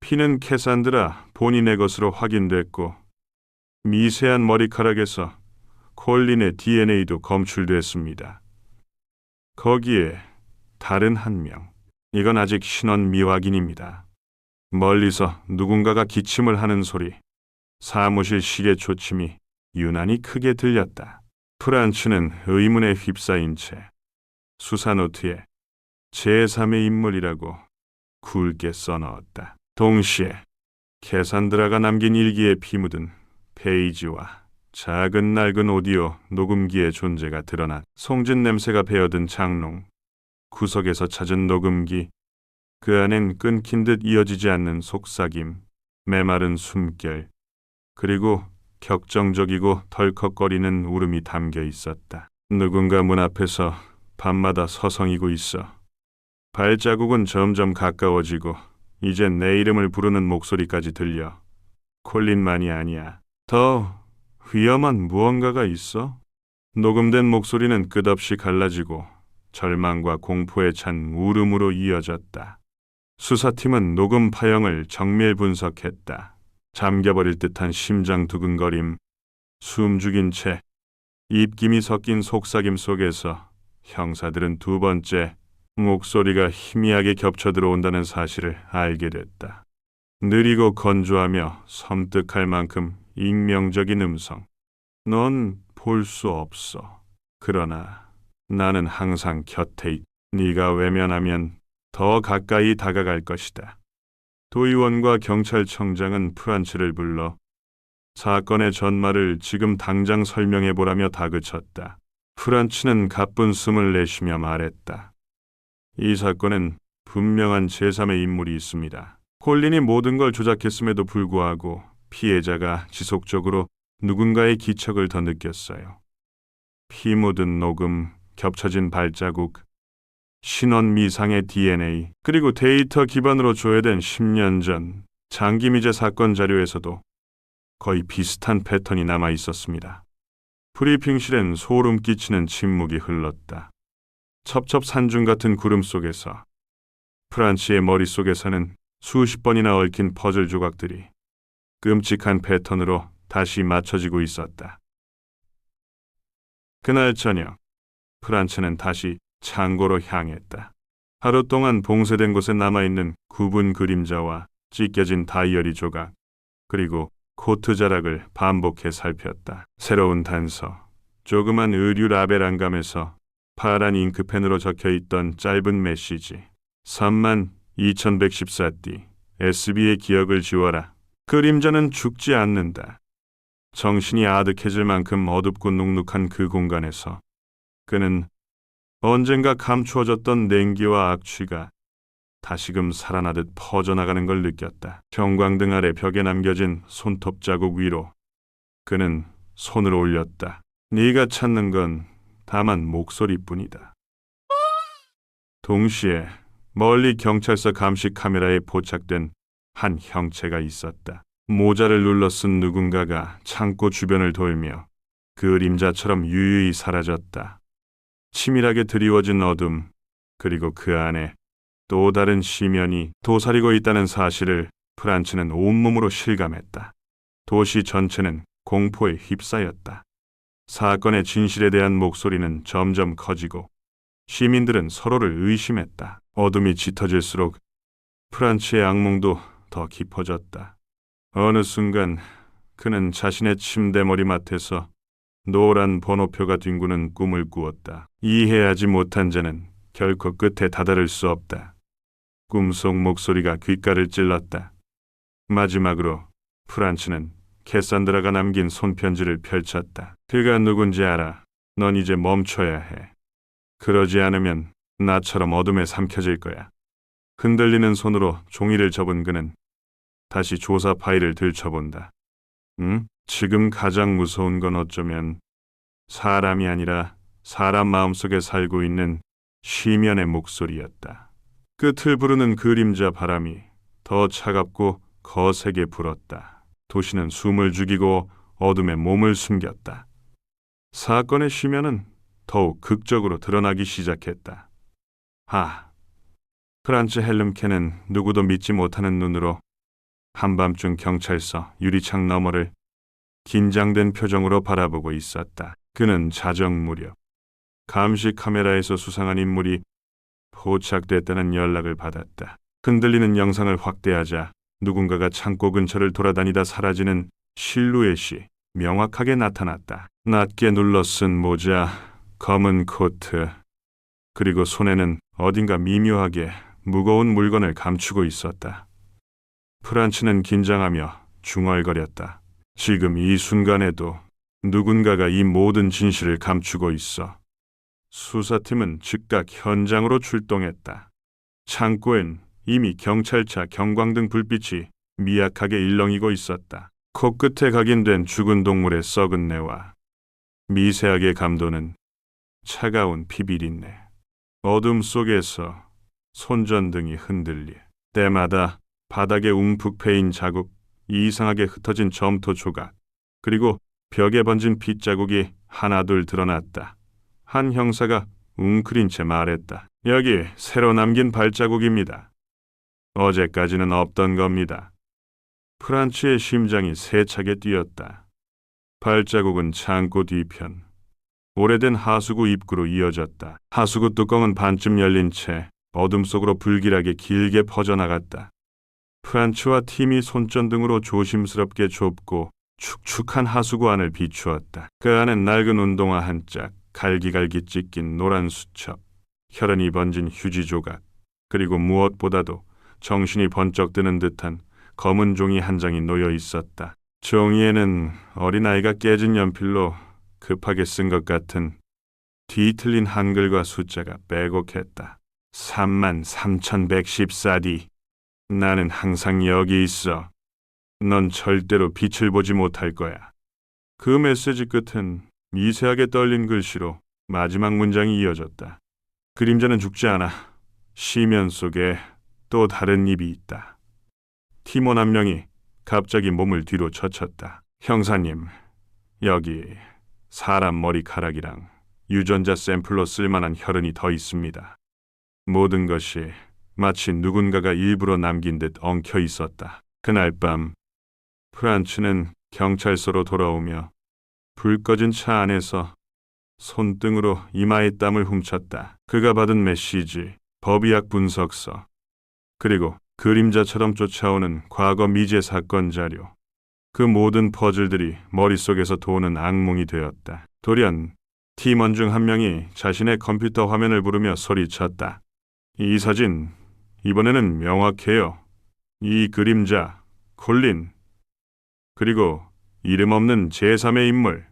Speaker 1: 피는 캐산드라 본인의 것으로 확인됐고 미세한 머리카락에서 콜린의 DNA도 검출됐습니다. 거기에 다른 한 명, 이건 아직 신원 미확인입니다. 멀리서 누군가가 기침을 하는 소리, 사무실 시계 초침이 유난히 크게 들렸다. 프란츠는 의문에 휩싸인 채 수사노트에 제3의 인물이라고 굵게 써넣었다. 동시에 캐산드라가 남긴 일기에 피 묻은 페이지와 작은 낡은 오디오 녹음기의 존재가 드러난 송진 냄새가 배어든 장롱, 구석에서 찾은 녹음기, 그 안엔 끊긴 듯 이어지지 않는 속삭임, 메마른 숨결, 그리고 격정적이고 덜컥거리는 울음이 담겨 있었다. 누군가 문 앞에서 밤마다 서성이고 있어. 발자국은 점점 가까워지고 이젠 내 이름을 부르는 목소리까지 들려. 콜린만이 아니야. 더 위험한 무언가가 있어? 녹음된 목소리는 끝없이 갈라지고 절망과 공포에 찬 울음으로 이어졌다. 수사팀은 녹음 파형을 정밀 분석했다. 잠겨버릴 듯한 심장 두근거림, 숨죽인 채 입김이 섞인 속삭임 속에서 형사들은 두 번째 목소리가 희미하게 겹쳐 들어온다는 사실을 알게 됐다. 느리고 건조하며 섬뜩할 만큼 익명적인 음성. 넌 볼 수 없어. 그러나 나는 항상 곁에 있. 네가 외면하면 더 가까이 다가갈 것이다. 도의원과 경찰청장은 프란츠를 불러 사건의 전말을 지금 당장 설명해보라며 다그쳤다. 프란츠는 가쁜 숨을 내쉬며 말했다. 이 사건엔 분명한 제3의 인물이 있습니다. 콜린이 모든 걸 조작했음에도 불구하고 피해자가 지속적으로 누군가의 기척을 더 느꼈어요. 피 묻은 녹음, 겹쳐진 발자국, 신원 미상의 DNA, 그리고 데이터 기반으로 조회된 10년 전 장기 미제 사건 자료에서도 거의 비슷한 패턴이 남아 있었습니다. 브리핑실엔 소름 끼치는 침묵이 흘렀다. 첩첩산중 같은 구름 속에서 프란치의 머릿속에서는 수십 번이나 얽힌 퍼즐 조각들이 끔찍한 패턴으로 다시 맞춰지고 있었다. 그날 저녁, 프란치는 다시 창고로 향했다. 하루 동안 봉쇄된 곳에 남아있는 구분 그림자와 찢겨진 다이어리 조각, 그리고 코트 자락을 반복해 살폈다. 새로운 단서, 조그만 의류 라벨 안감에서 파란 잉크펜으로 적혀있던 짧은 메시지. 32,114띠, SB의 기억을 지워라. 그림자는 죽지 않는다. 정신이 아득해질 만큼 어둡고 눅눅한 그 공간에서 그는 언젠가 감추어졌던 냉기와 악취가 다시금 살아나듯 퍼져나가는 걸 느꼈다. 형광등 아래 벽에 남겨진 손톱 자국 위로 그는 손을 올렸다. 네가 찾는 건 다만 목소리뿐이다. 동시에 멀리 경찰서 감시 카메라에 포착된 한 형체가 있었다. 모자를 눌러 쓴 누군가가 창고 주변을 돌며 그림자처럼 유유히 사라졌다. 치밀하게 드리워진 어둠, 그리고 그 안에 또 다른 시면이 도사리고 있다는 사실을 프란츠는 온몸으로 실감했다. 도시 전체는 공포에 휩싸였다. 사건의 진실에 대한 목소리는 점점 커지고 시민들은 서로를 의심했다. 어둠이 짙어질수록 프란츠의 악몽도 더 깊어졌다. 어느 순간 그는 자신의 침대 머리맡에서 노란 번호표가 뒹구는 꿈을 꾸었다. 이해하지 못한 자는 결코 끝에 다다를 수 없다. 꿈속 목소리가 귓가를 찔렀다. 마지막으로 프란츠는 캐산드라가 남긴 손편지를 펼쳤다. 그가 누군지 알아. 넌 이제 멈춰야 해. 그러지 않으면 나처럼 어둠에 삼켜질 거야. 흔들리는 손으로 종이를 접은 그는 다시 조사 파일을 들춰본다. 지금 가장 무서운 건 어쩌면 사람이 아니라 사람 마음속에 살고 있는 시면의 목소리였다. 끝을 부르는 그림자 바람이 더 차갑고 거세게 불었다. 도시는 숨을 죽이고 어둠에 몸을 숨겼다. 사건의 시면은 더욱 극적으로 드러나기 시작했다. 프란츠 헬름케는 누구도 믿지 못하는 눈으로 한밤중 경찰서 유리창 너머를 긴장된 표정으로 바라보고 있었다. 그는 자정 무렵 감시 카메라에서 수상한 인물이 포착됐다는 연락을 받았다. 흔들리는 영상을 확대하자 누군가가 창고 근처를 돌아다니다 사라지는 실루엣이 명확하게 나타났다. 낮게 눌러 쓴 모자, 검은 코트, 그리고 손에는 어딘가 미묘하게 무거운 물건을 감추고 있었다. 프란츠는 긴장하며 중얼거렸다. 지금 이 순간에도 누군가가 이 모든 진실을 감추고 있어. 수사팀은 즉각 현장으로 출동했다. 창고엔 이미 경찰차 경광등 불빛이 미약하게 일렁이고 있었다. 코끝에 각인된 죽은 동물의 썩은 내와 미세하게 감도는 차가운 피비린내. 어둠 속에서 손전등이 흔들리 때마다 바닥에 웅푹 패인 자국, 이상하게 흩어진 점토 조각, 그리고 벽에 번진 핏자국이 하나둘 드러났다. 한 형사가 웅크린 채 말했다. 여기 새로 남긴 발자국입니다. 어제까지는 없던 겁니다. 프란츠의 심장이 세차게 뛰었다. 발자국은 창고 뒤편, 오래된 하수구 입구로 이어졌다. 하수구 뚜껑은 반쯤 열린 채 어둠 속으로 불길하게 길게 퍼져나갔다. 프란츠와 팀이 손전등으로 조심스럽게 좁고 축축한 하수구 안을 비추었다. 그 안엔 낡은 운동화 한 짝, 갈기갈기 찢긴 노란 수첩, 혈흔이 번진 휴지 조각, 그리고 무엇보다도 정신이 번쩍 드는 듯한 검은 종이 한 장이 놓여 있었다. 종이에는 어린아이가 깨진 연필로 급하게 쓴 것 같은 뒤틀린 한글과 숫자가 빼곡했다. 33,114디. 나는 항상 여기 있어. 넌 절대로 빛을 보지 못할 거야. 그 메시지 끝은 미세하게 떨린 글씨로 마지막 문장이 이어졌다. 그림자는 죽지 않아. 시면 속에 또 다른 입이 있다. 팀원 한 명이 갑자기 몸을 뒤로 젖혔다. 형사님, 여기 사람 머리카락이랑 유전자 샘플로 쓸만한 혈흔이 더 있습니다. 모든 것이 마치 누군가가 일부러 남긴 듯 엉켜 있었다. 그날 밤 프란츠는 경찰서로 돌아오며 불 꺼진 차 안에서 손등으로 이마의 땀을 훔쳤다. 그가 받은 메시지, 법의학 분석서, 그리고 그림자처럼 쫓아오는 과거 미제 사건 자료. 그 모든 퍼즐들이 머릿속에서 도는 악몽이 되었다. 돌연 팀원 중 한 명이 자신의 컴퓨터 화면을 부르며 소리쳤다. 이 사진, 이번에는 명확해요. 이 그림자, 콜린. 그리고 이름 없는 제3의 인물.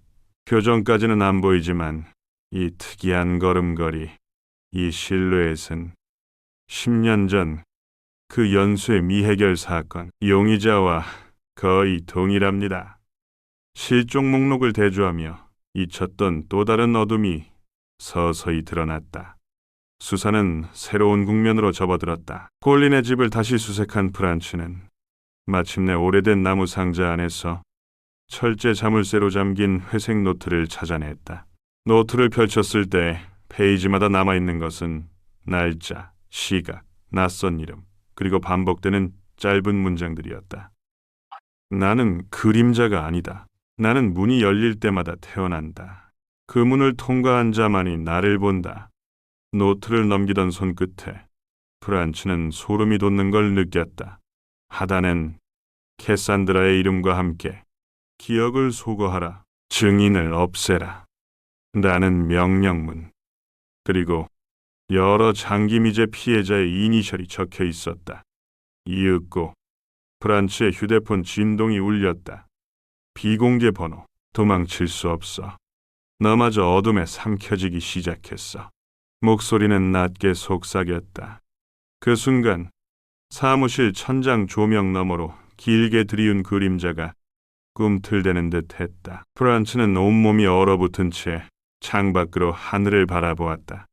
Speaker 1: 표정까지는 안 보이지만 이 특이한 걸음걸이, 이 실루엣은 10년 전 그 연수의 미해결 사건, 용의자와 거의 동일합니다. 실종 목록을 대조하며 잊혔던 또 다른 어둠이 서서히 드러났다. 수사는 새로운 국면으로 접어들었다. 콜린의 집을 다시 수색한 프란츠는 마침내 오래된 나무 상자 안에서 철제 자물쇠로 잠긴 회색 노트를 찾아냈다. 노트를 펼쳤을 때 페이지마다 남아있는 것은 날짜, 시각, 낯선 이름, 그리고 반복되는 짧은 문장들이었다. 나는 그림자가 아니다. 나는 문이 열릴 때마다 태어난다. 그 문을 통과한 자만이 나를 본다. 노트를 넘기던 손끝에 프란츠는 소름이 돋는 걸 느꼈다. 하단엔 캐산드라의 이름과 함께 기억을 소거하라. 증인을 없애라. 라는 명령문. 그리고 여러 장기미제 피해자의 이니셜이 적혀 있었다. 이윽고 프란츠의 휴대폰 진동이 울렸다. 비공개 번호. 도망칠 수 없어. 너마저 어둠에 삼켜지기 시작했어. 목소리는 낮게 속삭였다. 그 순간 사무실 천장 조명 너머로 길게 들이운 그림자가 꿈틀대는 듯 했다. 프란츠는 온몸이 얼어붙은 채 창밖으로 하늘을 바라보았다.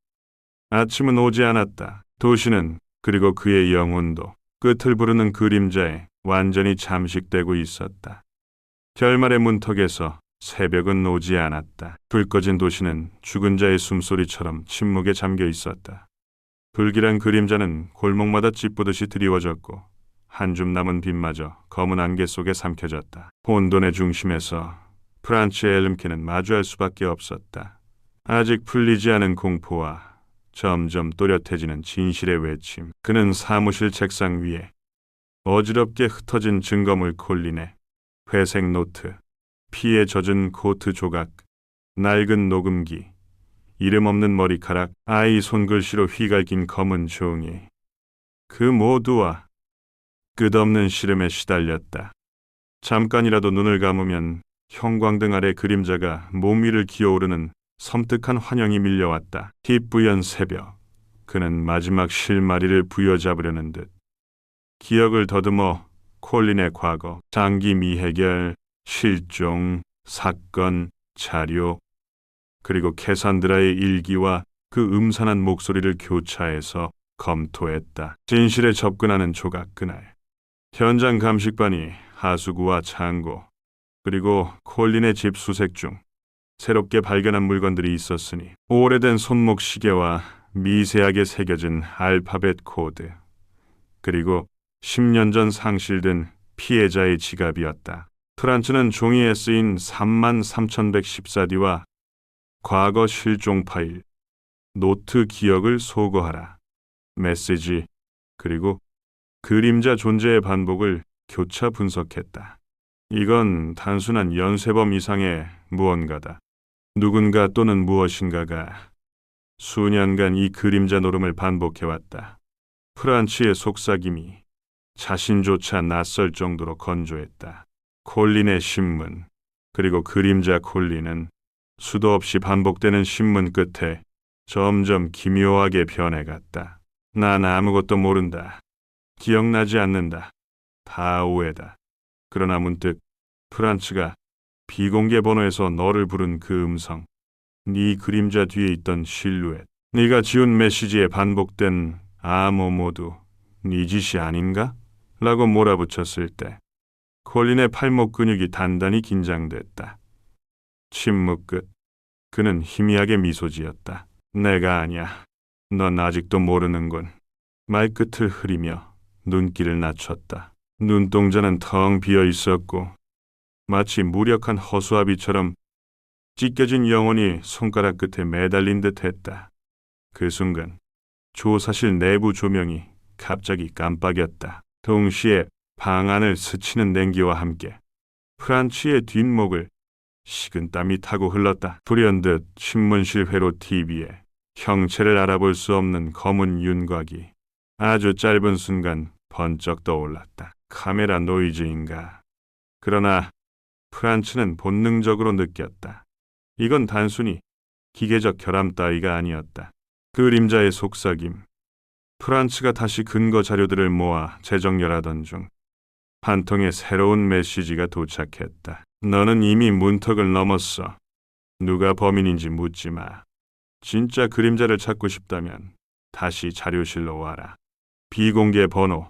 Speaker 1: 아침은 오지 않았다. 도시는, 그리고 그의 영혼도 끝을 부르는 그림자에 완전히 잠식되고 있었다. 결말의 문턱에서 새벽은 오지 않았다. 불 꺼진 도시는 죽은 자의 숨소리처럼 침묵에 잠겨 있었다. 불길한 그림자는 골목마다 찌뿌듯이 드리워졌고 한 줌 남은 빛마저 검은 안개 속에 삼켜졌다. 혼돈의 중심에서 프란츠의 엘름케는 마주할 수밖에 없었다. 아직 풀리지 않은 공포와 점점 또렷해지는 진실의 외침. 그는 사무실 책상 위에 어지럽게 흩어진 증거물 콜린에 회색 노트, 피에 젖은 코트 조각, 낡은 녹음기, 이름 없는 머리카락, 아이 손글씨로 휘갈긴 검은 종이. 그 모두와 끝없는 시름에 시달렸다. 잠깐이라도 눈을 감으면 형광등 아래 그림자가 몸 위를 기어오르는 섬뜩한 환영이 밀려왔다. 희뿌연 새벽, 그는 마지막 실마리를 부여잡으려는 듯 기억을 더듬어 콜린의 과거, 장기 미해결, 실종, 사건, 자료, 그리고 캐산드라의 일기와 그 음산한 목소리를 교차해서 검토했다. 진실에 접근하는 조각 그날. 현장 감식반이 하수구와 창고, 그리고 콜린의 집 수색 중 새롭게 발견한 물건들이 있었으니 오래된 손목 시계와 미세하게 새겨진 알파벳 코드, 그리고 10년 전 상실된 피해자의 지갑이었다. 프란츠는 종이에 쓰인 33,114디와 과거 실종 파일, 노트 기억을 소거하라, 메시지, 그리고 그림자 존재의 반복을 교차 분석했다. 이건 단순한 연쇄범 이상의 무언가다. 누군가 또는 무엇인가가 수년간 이 그림자 노름을 반복해왔다. 프란츠의 속삭임이 자신조차 낯설 정도로 건조했다. 콜린의 신문, 그리고 그림자 콜린은 수도 없이 반복되는 신문 끝에 점점 기묘하게 변해갔다. 난 아무것도 모른다. 기억나지 않는다. 다 오해다. 그러나 문득 프란츠가 비공개 번호에서 너를 부른 그 음성, 네 그림자 뒤에 있던 실루엣, 네가 지운 메시지에 반복된 암호 모두 네 짓이 아닌가? 라고 몰아붙였을 때 콜린의 팔목 근육이 단단히 긴장됐다. 침묵 끝 그는 희미하게 미소 지었다. 내가 아냐. 넌 아직도 모르는군. 말끝을 흐리며 눈길을 낮췄다. 눈동자는 텅 비어 있었고 마치 무력한 허수아비처럼 찢겨진 영혼이 손가락 끝에 매달린 듯 했다. 그 순간 조사실 내부 조명이 갑자기 깜빡였다. 동시에 방 안을 스치는 냉기와 함께 프란치의 뒷목을 식은땀이 타고 흘렀다. 불현듯 신문실 회로 TV에 형체를 알아볼 수 없는 검은 윤곽이 아주 짧은 순간 번쩍 떠올랐다. 카메라 노이즈인가? 그러나 프란츠는 본능적으로 느꼈다. 이건 단순히 기계적 결함 따위가 아니었다. 그림자의 속삭임. 프란츠가 다시 근거 자료들을 모아 재정렬하던 중 한 통의 새로운 메시지가 도착했다. 너는 이미 문턱을 넘었어. 누가 범인인지 묻지 마. 진짜 그림자를 찾고 싶다면 다시 자료실로 와라. 비공개 번호,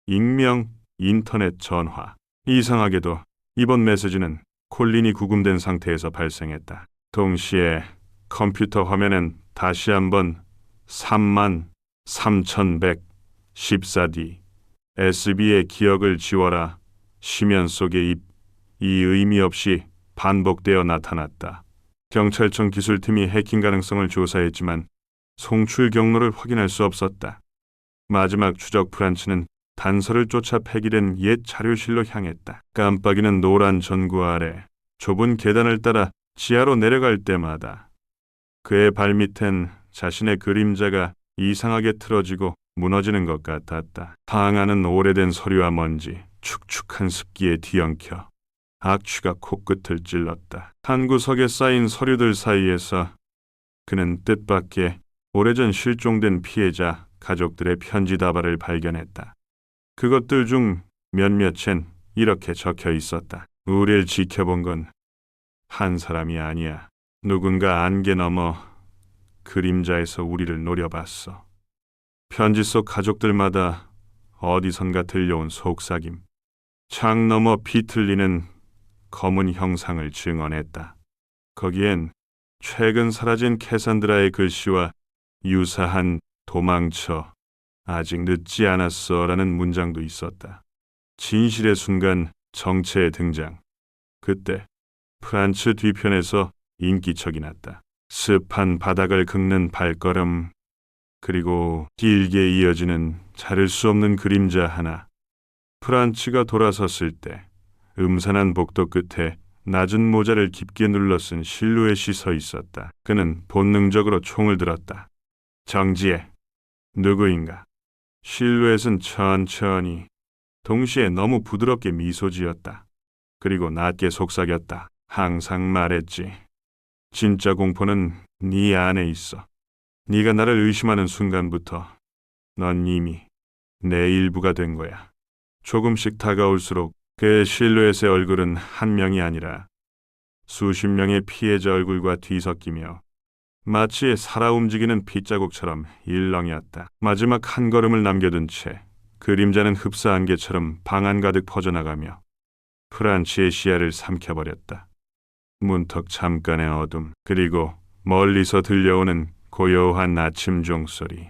Speaker 1: 익명, 인터넷 전화. 이상하게도 이번 메시지는 콜린이 구금된 상태에서 발생했다. 동시에 컴퓨터 화면엔 다시 한번 33,114D SB의 기억을 지워라. 심연 속의 이 의미 없이 반복되어 나타났다. 경찰청 기술팀이 해킹 가능성을 조사했지만 송출 경로를 확인할 수 없었다. 마지막 추적 프란츠는 단서를 쫓아 폐기된 옛 자료실로 향했다. 깜빡이는 노란 전구 아래 좁은 계단을 따라 지하로 내려갈 때마다 그의 발밑엔 자신의 그림자가 이상하게 틀어지고 무너지는 것 같았다. 방 안은 오래된 서류와 먼지, 축축한 습기에 뒤엉켜 악취가 코끝을 찔렀다. 한 구석에 쌓인 서류들 사이에서 그는 뜻밖의 오래전 실종된 피해자 가족들의 편지 다발을 발견했다. 그것들 중 몇몇엔 이렇게 적혀 있었다. 우릴 지켜본 건 한 사람이 아니야. 누군가 안개 넘어 그림자에서 우리를 노려봤어. 편지 속 가족들마다 어디선가 들려온 속삭임. 창 너머 비틀리는 검은 형상을 증언했다. 거기엔 최근 사라진 캐산드라의 글씨와 유사한 도망쳐 아직 늦지 않았어 라는 문장도 있었다. 진실의 순간 정체의 등장. 그때 프란츠 뒤편에서 인기척이 났다. 습한 바닥을 긁는 발걸음, 그리고 길게 이어지는 자를 수 없는 그림자 하나. 프란츠가 돌아섰을 때 음산한 복도 끝에 낮은 모자를 깊게 눌러 쓴 실루엣이 서 있었다. 그는 본능적으로 총을 들었다. 정지해. 누구인가? 실루엣은 천천히, 동시에 너무 부드럽게 미소 지었다. 그리고 낮게 속삭였다. 항상 말했지. 진짜 공포는 네 안에 있어. 네가 나를 의심하는 순간부터 넌 이미 내 일부가 된 거야. 조금씩 다가올수록 그의 실루엣의 얼굴은 한 명이 아니라 수십 명의 피해자 얼굴과 뒤섞이며 마치 살아 움직이는 핏자국처럼 일렁이었다. 마지막 한 걸음을 남겨둔 채 그림자는 흡사 안개처럼 방 안 가득 퍼져나가며 프란치의 시야를 삼켜버렸다. 문턱 잠깐의 어둠, 그리고 멀리서 들려오는 고요한 아침 종소리.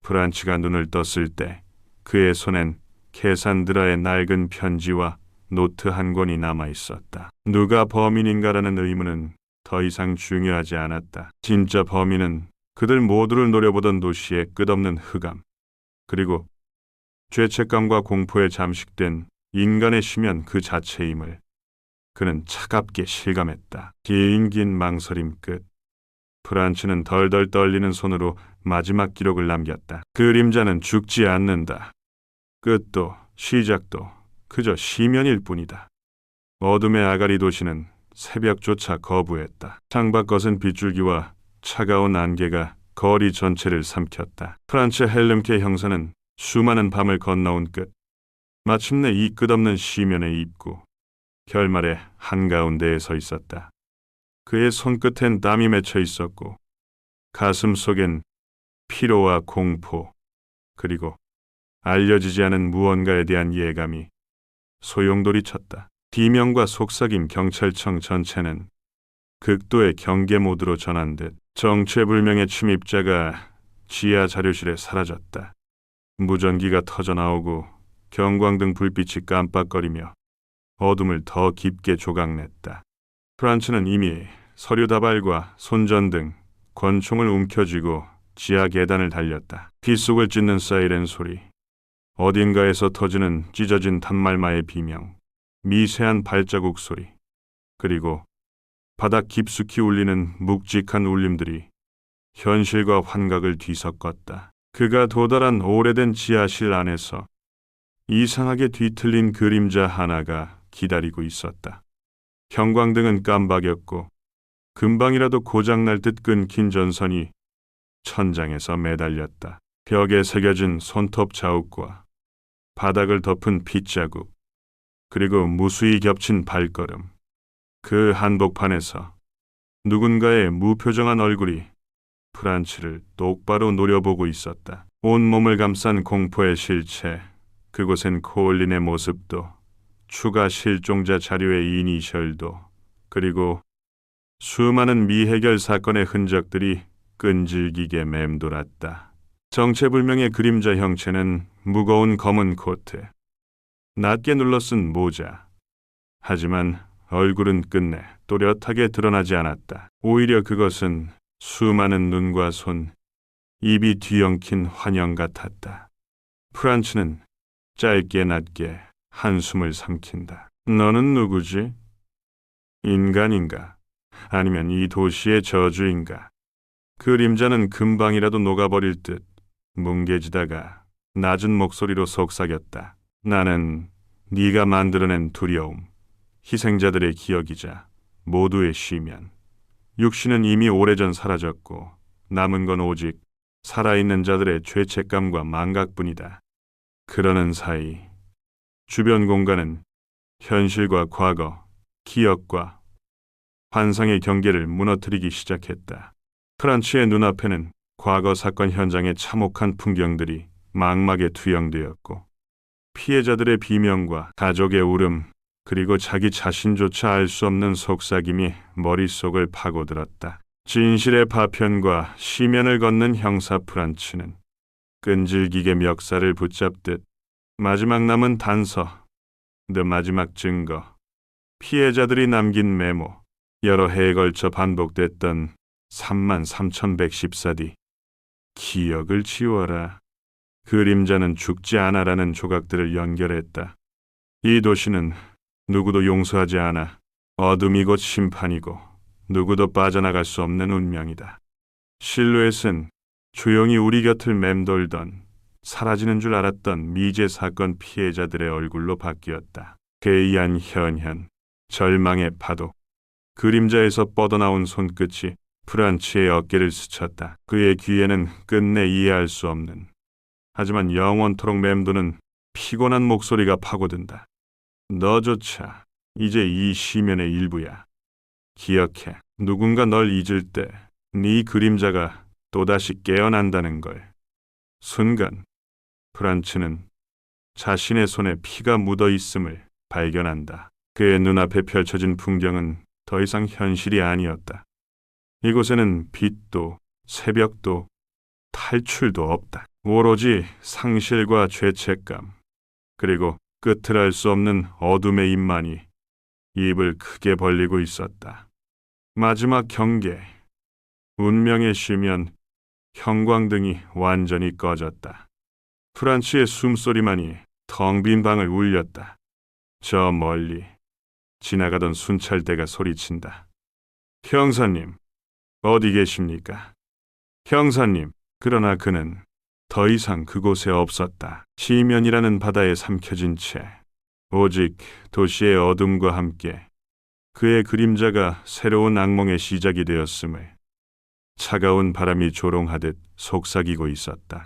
Speaker 1: 프란치가 눈을 떴을 때 그의 손엔 캐산드라의 낡은 편지와 노트 한 권이 남아 있었다. 누가 범인인가라는 의문은 더 이상 중요하지 않았다. 진짜 범인은 그들 모두를 노려보던 도시의 끝없는 흑암, 그리고 죄책감과 공포에 잠식된 인간의 심연 그 자체임을 그는 차갑게 실감했다. 긴 망설임 끝 프란츠는 덜덜 떨리는 손으로 마지막 기록을 남겼다. 그림자는 죽지 않는다. 끝도 시작도 그저 시면일 뿐이다. 어둠의 아가리 도시는 새벽조차 거부했다. 창밖 거센 빗줄기와 차가운 안개가 거리 전체를 삼켰다. 프란츠 헬름케 형사는 수많은 밤을 건너온 끝 마침내 이 끝없는 시면의 입구, 결말의 한가운데에 서 있었다. 그의 손끝엔 땀이 맺혀 있었고 가슴 속엔 피로와 공포, 그리고 알려지지 않은 무언가에 대한 예감이 소용돌이 쳤다. 비명과 속삭임 경찰청 전체는 극도의 경계 모드로 전환된 정체불명의 침입자가 지하 자료실에 사라졌다. 무전기가 터져나오고 경광등 불빛이 깜빡거리며 어둠을 더 깊게 조각냈다. 프란츠는 이미 서류 다발과 손전등, 권총을 움켜쥐고 지하 계단을 달렸다. 빗속을 찢는 사이렌 소리, 어딘가에서 터지는 찢어진 단말마의 비명, 미세한 발자국 소리, 그리고 바닥 깊숙이 울리는 묵직한 울림들이 현실과 환각을 뒤섞었다. 그가 도달한 오래된 지하실 안에서 이상하게 뒤틀린 그림자 하나가 기다리고 있었다. 형광등은 깜박였고 금방이라도 고장날 듯 끊긴 전선이 천장에서 매달렸다. 벽에 새겨진 손톱 자욱과 바닥을 덮은 핏자국, 그리고 무수히 겹친 발걸음. 그 한복판에서 누군가의 무표정한 얼굴이 프란츠를 똑바로 노려보고 있었다. 온몸을 감싼 공포의 실체, 그곳엔 코올린의 모습도, 추가 실종자 자료의 이니셜도, 그리고 수많은 미해결 사건의 흔적들이 끈질기게 맴돌았다. 정체불명의 그림자 형체는 무거운 검은 코트, 낮게 눌러쓴 모자. 하지만 얼굴은 끝내 또렷하게 드러나지 않았다. 오히려 그것은 수많은 눈과 손, 입이 뒤엉킨 환영 같았다. 프란츠는 짧게 낮게 한숨을 삼킨다. 너는 누구지? 인간인가? 아니면 이 도시의 저주인가? 그림자는 금방이라도 녹아버릴 듯 뭉개지다가 낮은 목소리로 속삭였다. 나는 네가 만들어낸 두려움, 희생자들의 기억이자 모두의 쉬면. 육신은 이미 오래전 사라졌고 남은 건 오직 살아있는 자들의 죄책감과 망각뿐이다. 그러는 사이 주변 공간은 현실과 과거, 기억과 환상의 경계를 무너뜨리기 시작했다. 프란츠의 눈앞에는 과거 사건 현장의 참혹한 풍경들이 망막에 투영되었고 피해자들의 비명과 가족의 울음, 그리고 자기 자신조차 알 수 없는 속삭임이 머릿속을 파고들었다. 진실의 파편과 시면을 걷는 형사 프란츠는 끈질기게 멱살을 붙잡듯 마지막 남은 단서, 마지막 증거, 피해자들이 남긴 메모, 여러 해에 걸쳐 반복됐던 33,114뒤 기억을 지워라. 그림자는 죽지 않아라는 조각들을 연결했다. 이 도시는 누구도 용서하지 않아. 어둠이 곧 심판이고 누구도 빠져나갈 수 없는 운명이다. 실루엣은 조용히 우리 곁을 맴돌던 사라지는 줄 알았던 미제 사건 피해자들의 얼굴로 바뀌었다. 괴이한 현현, 절망의 파도. 그림자에서 뻗어나온 손끝이 프란츠의 어깨를 스쳤다. 그의 귀에는 끝내 이해할 수 없는, 하지만 영원토록 맴도는 피곤한 목소리가 파고든다. 너조차 이제 이 시면의 일부야. 기억해. 누군가 널 잊을 때 네 그림자가 또다시 깨어난다는 걸. 순간 프란츠는 자신의 손에 피가 묻어 있음을 발견한다. 그의 눈앞에 펼쳐진 풍경은 더 이상 현실이 아니었다. 이곳에는 빛도 새벽도 탈출도 없다. 오로지 상실과 죄책감, 그리고 끝을 알 수 없는 어둠의 입만이 입을 크게 벌리고 있었다. 마지막 경계. 운명의 쉬면 형광등이 완전히 꺼졌다. 프란츠의 숨소리만이 텅 빈 방을 울렸다. 저 멀리 지나가던 순찰대가 소리친다. 형사님, 어디 계십니까? 형사님. 그러나 그는 더 이상 그곳에 없었다. 시면이라는 바다에 삼켜진 채 오직 도시의 어둠과 함께 그의 그림자가 새로운 악몽의 시작이 되었음을 차가운 바람이 조롱하듯 속삭이고 있었다.